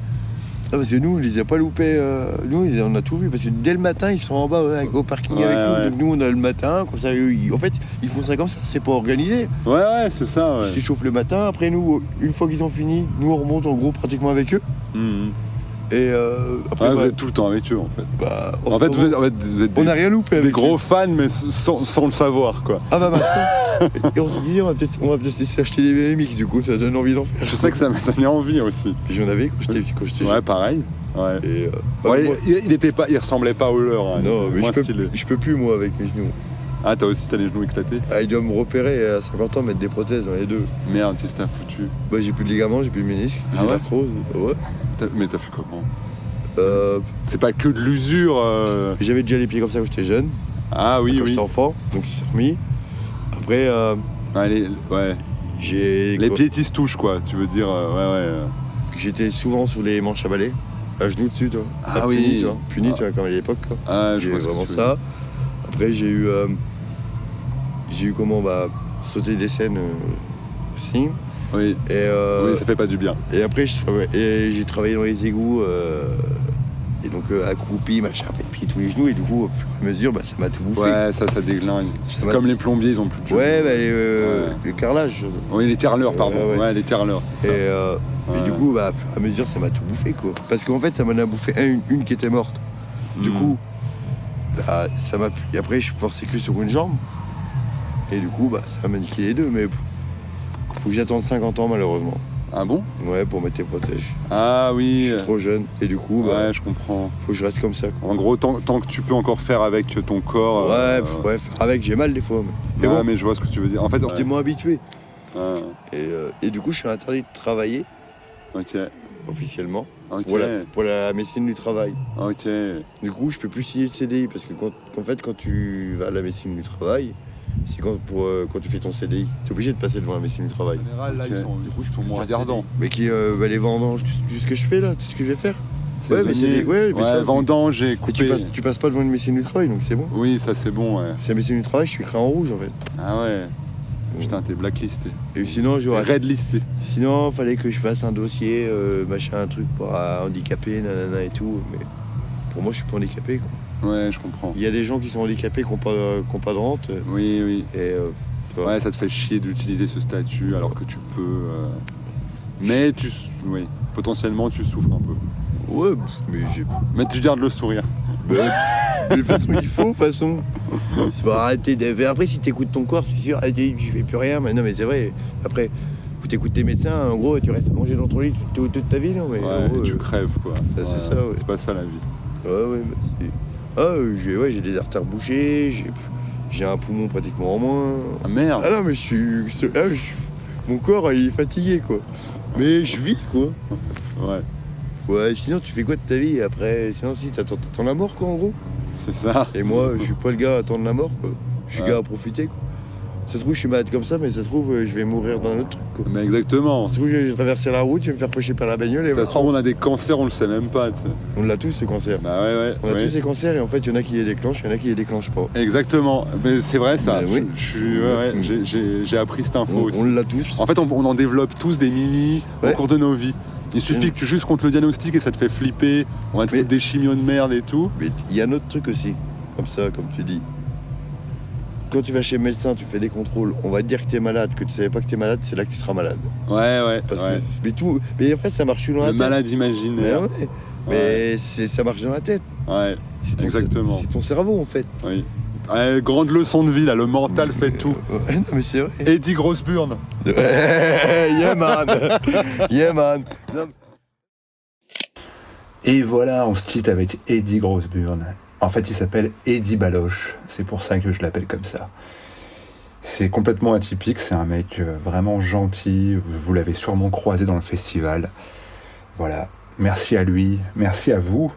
Ah parce que nous on les a pas loupés, nous on a tout vu parce que dès le matin ils sont en bas au parking avec nous, donc nous on a le matin, comme ça eux, en fait ils font ça comme ça, c'est pas organisé. Ouais c'est ça. Ils s'échauffent le matin, après nous, une fois qu'ils ont fini, nous on remonte en gros pratiquement avec eux. Et après vous êtes tout le temps avec eux en fait. Bah, en fait, vous êtes on n'a rien loupé avec des gros fans mais sans le savoir quoi. Ah bah maintenant. Et on se disait on va peut-être essayer d'acheter des BMX du coup, ça donne envie d'en faire. Je sais que ça m'a donné envie aussi. J'en avais quand j'étais jeune. Ouais pareil. Ouais. Et il ressemblait pas au leur. Hein. Non mais je peux plus moi avec mes genoux. Ah t'as les genoux éclatés? Ah il doit me repérer à 50 ans, mettre des prothèses dans les deux. Merde, qu'est-ce que t'as foutu? Bah j'ai plus de ligaments, j'ai plus de ménisque, j'ai l'arthrose. Ouais. Mais t'as fait comment? C'est pas que de l'usure. J'avais déjà les pieds comme ça quand j'étais jeune. Ah oui, quand j'étais enfant, donc c'est remis. Après, les pieds qui se touchent quoi, tu veux dire, J'étais souvent sous les manches à balai, à genoux dessus, toi. Ah oui. Puni, tu vois, comme à l'époque. Quoi. Ah, je vois vraiment ça. Après, j'ai eu sauter des scènes aussi. Oui. Oui, ça fait pas du bien. Et après, j'ai travaillé dans les égouts. Et donc accroupi, machin, fait pied tous les genoux, et du coup, au fur et à mesure, ça m'a tout bouffé. Ouais, ça déglingue. C'est comme les plombiers, ils ont plus de genoux. Ouais, le carrelage. Oui, les carreleurs, pardon. Ouais, les carreleurs. Et du coup, au fur et à mesure, ça m'a tout bouffé, quoi. Parce qu'en fait, ça m'en a bouffé une qui était morte. Du coup, ça m'a... Et après, je forçais que sur une jambe. Et du coup, ça m'a niqué les deux, mais faut que j'attende 50 ans, malheureusement. Ah bon? Ouais, pour mettre tes protèges. Ah oui. Je suis trop jeune. Et du coup, ouais, je comprends. Faut que je reste comme ça. En gros, tant que tu peux encore faire avec ton corps. Ouais, faire avec, j'ai mal des fois. Mais bon, mais je vois ce que tu veux dire. En fait, j'étais moins habitué. Et du coup, je suis interdit de travailler. Ok. Officiellement. Ok. Pour la médecine du travail. Ok. Du coup, je peux plus signer de CDI parce que quand tu vas à la médecine du travail, c'est quand tu fais ton CDI, tu es obligé de passer devant la médecine du travail. En général, là, ils sont moins regardants. Mais qui les vendanges, tout ce que je fais là, tout ce que je vais faire. Vendanges et coupé. Tu passes pas devant une médecine du travail, donc c'est bon. Oui, ça c'est bon, ouais. C'est la médecine du travail, je suis écrit en rouge en fait. Ah ouais. Putain, t'es blacklisté. Et sinon, redlisté. Sinon, fallait que je fasse un dossier, machin, un truc pour handicapé, nanana et tout. Mais pour moi, je suis pas handicapé, quoi. Ouais, je comprends. Il y a des gens qui sont handicapés qui n'ont pas de rente. Oui. Et, ouais, ça te fait chier d'utiliser ce statut alors que tu peux. Mais potentiellement tu souffres un peu. Ouais, mais tu gardes le sourire. Mais de toute façon, il faut, de toute façon. Il faut arrêter Après, si tu écoutes ton corps, c'est sûr, je fais plus rien. Mais non, mais c'est vrai. Après, tu écoutes tes médecins, en gros, tu restes allongé dans ton lit toute ta vie, non mais, tu crèves, quoi. C'est ça, ouais. C'est pas ça la vie. J'ai des artères bouchées, j'ai un poumon pratiquement en moins. Ah merde. Ah non, mais mon corps, il est fatigué, quoi. Mais je vis, quoi. Ouais, sinon, tu fais quoi de ta vie après? Sinon, si, t'attends la mort, quoi, en gros. C'est ça. Et moi, je suis pas le gars à attendre la mort, quoi. Je suis le gars à profiter, quoi. Ça se trouve, je suis malade comme ça, mais ça se trouve, je vais mourir dans un autre truc, quoi. Mais exactement. Ça se trouve, je vais traverser la route, je vais me faire faucher par la bagnole. Et ça se trouve, on a des cancers, on le sait même pas, tu sais. On l'a tous, ce cancer. Bah ouais. On a tous ces cancers, et en fait, il y en a qui les déclenchent, il y en a qui les déclenchent pas. Exactement. Mais c'est vrai, ça. Oui. J'ai appris cette info aussi. On l'a tous. En fait, on en développe tous des mini au cours de nos vies. Il suffit que juste qu'on te le diagnostique et ça te fait flipper, on va te foutre des chimios de merde et tout. Mais il y a un autre truc aussi, comme ça, comme tu dis. Quand tu vas chez le médecin, tu fais des contrôles, on va te dire que tu es malade, que tu savais pas que tu es malade, c'est là que tu seras malade. Ouais. Parce que, mais en fait, ça marche dans la tête. Le malade imaginaire. Mais ça marche dans la tête. Ouais, exactement. C'est ton cerveau, en fait. Oui. Grande leçon de vie, là, le mental fait tout. Non, mais c'est vrai. Eddie Grossburn. Yeah, man. Yeah, man. Et voilà, on se quitte avec Eddie Grossburn. En fait, il s'appelle Eddie Baloche. C'est pour ça que je l'appelle comme ça. C'est complètement atypique. C'est un mec vraiment gentil. Vous l'avez sûrement croisé dans le festival. Voilà. Merci à lui. Merci à vous.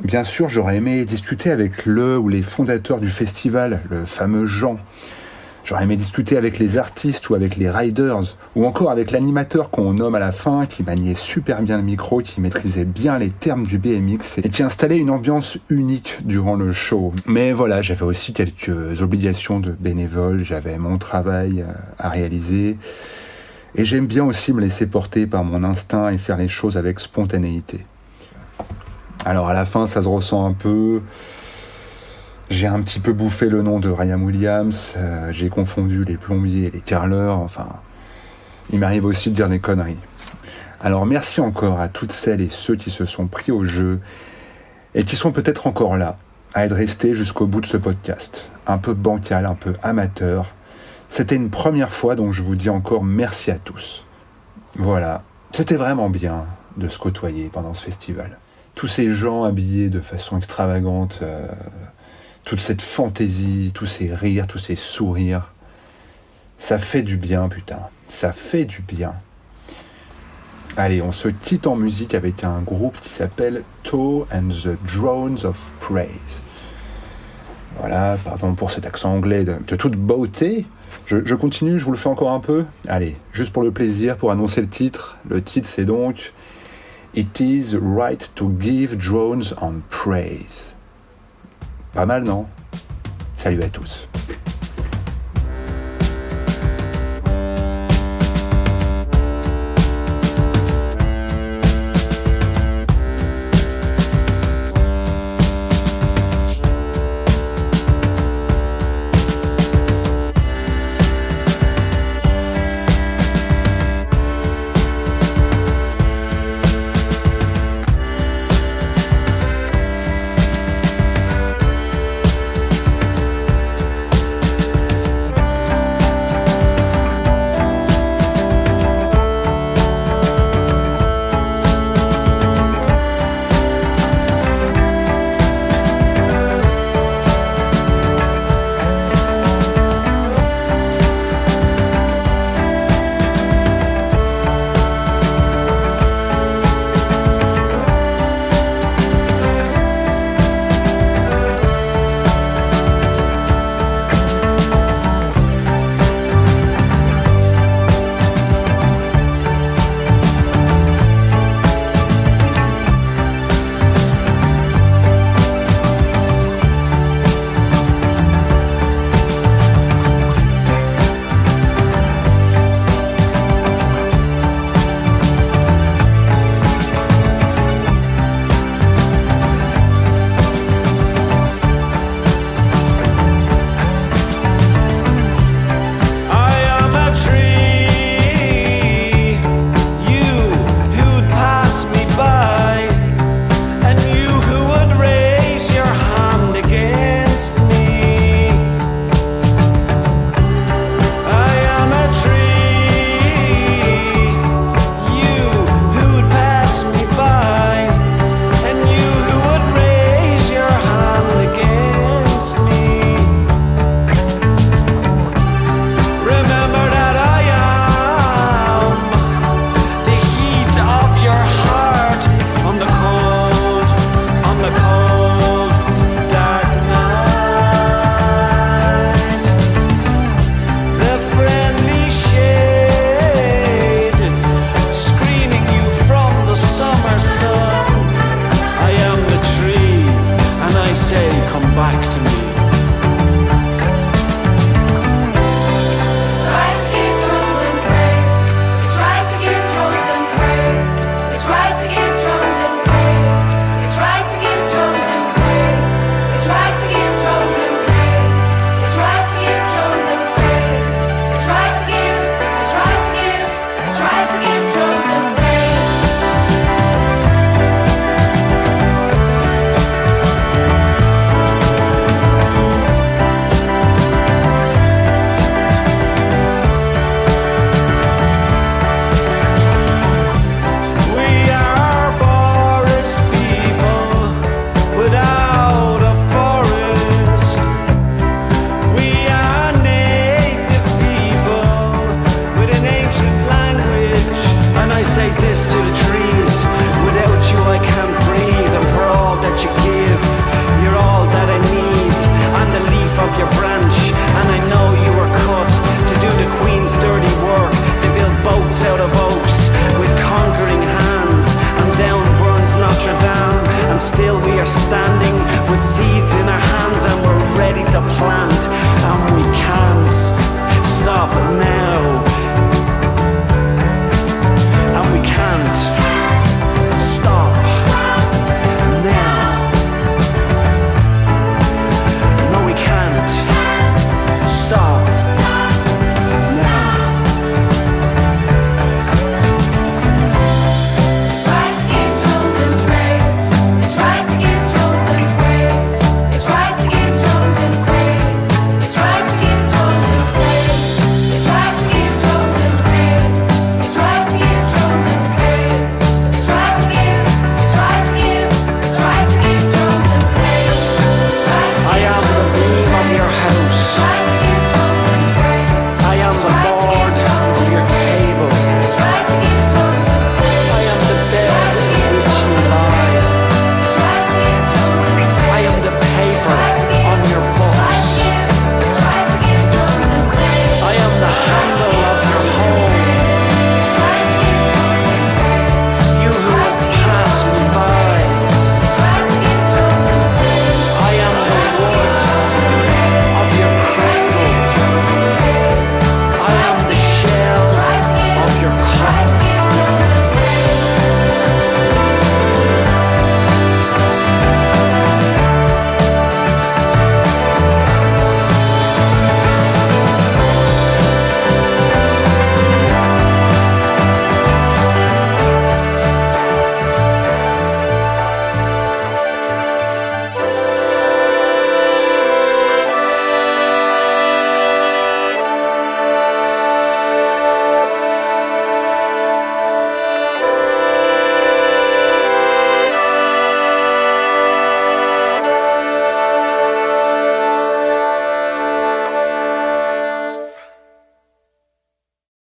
Bien sûr, j'aurais aimé discuter avec le ou les fondateurs du festival, le fameux Jean. J'aurais aimé discuter avec les artistes ou avec les riders, ou encore avec l'animateur qu'on nomme à la fin, qui maniait super bien le micro, qui maîtrisait bien les termes du BMX et qui installait une ambiance unique durant le show. Mais voilà, j'avais aussi quelques obligations de bénévole, j'avais mon travail à réaliser, et j'aime bien aussi me laisser porter par mon instinct et faire les choses avec spontanéité. Alors à la fin, ça se ressent un peu. J'ai un petit peu bouffé le nom de Ryan Williams, j'ai confondu les plombiers et les carreleurs, enfin, il m'arrive aussi de dire des conneries. Alors merci encore à toutes celles et ceux qui se sont pris au jeu et qui sont peut-être encore là, à être restés jusqu'au bout de ce podcast. Un peu bancal, un peu amateur. C'était une première fois, donc je vous dis encore merci à tous. Voilà, c'était vraiment bien de se côtoyer pendant ce festival. Tous ces gens habillés de façon extravagante, toute cette fantaisie, tous ces rires, tous ces sourires, ça fait du bien, putain, ça fait du bien. Allez, on se quitte en musique avec un groupe qui s'appelle Toe and the Drones of Praise. Voilà, pardon pour cet accent anglais de toute beauté. Je continue, je vous le fais encore un peu. Allez, juste pour le plaisir, pour annoncer le titre. Le titre, c'est donc It is right to give drones on praise. Pas mal, non? Salut à tous. I say this to the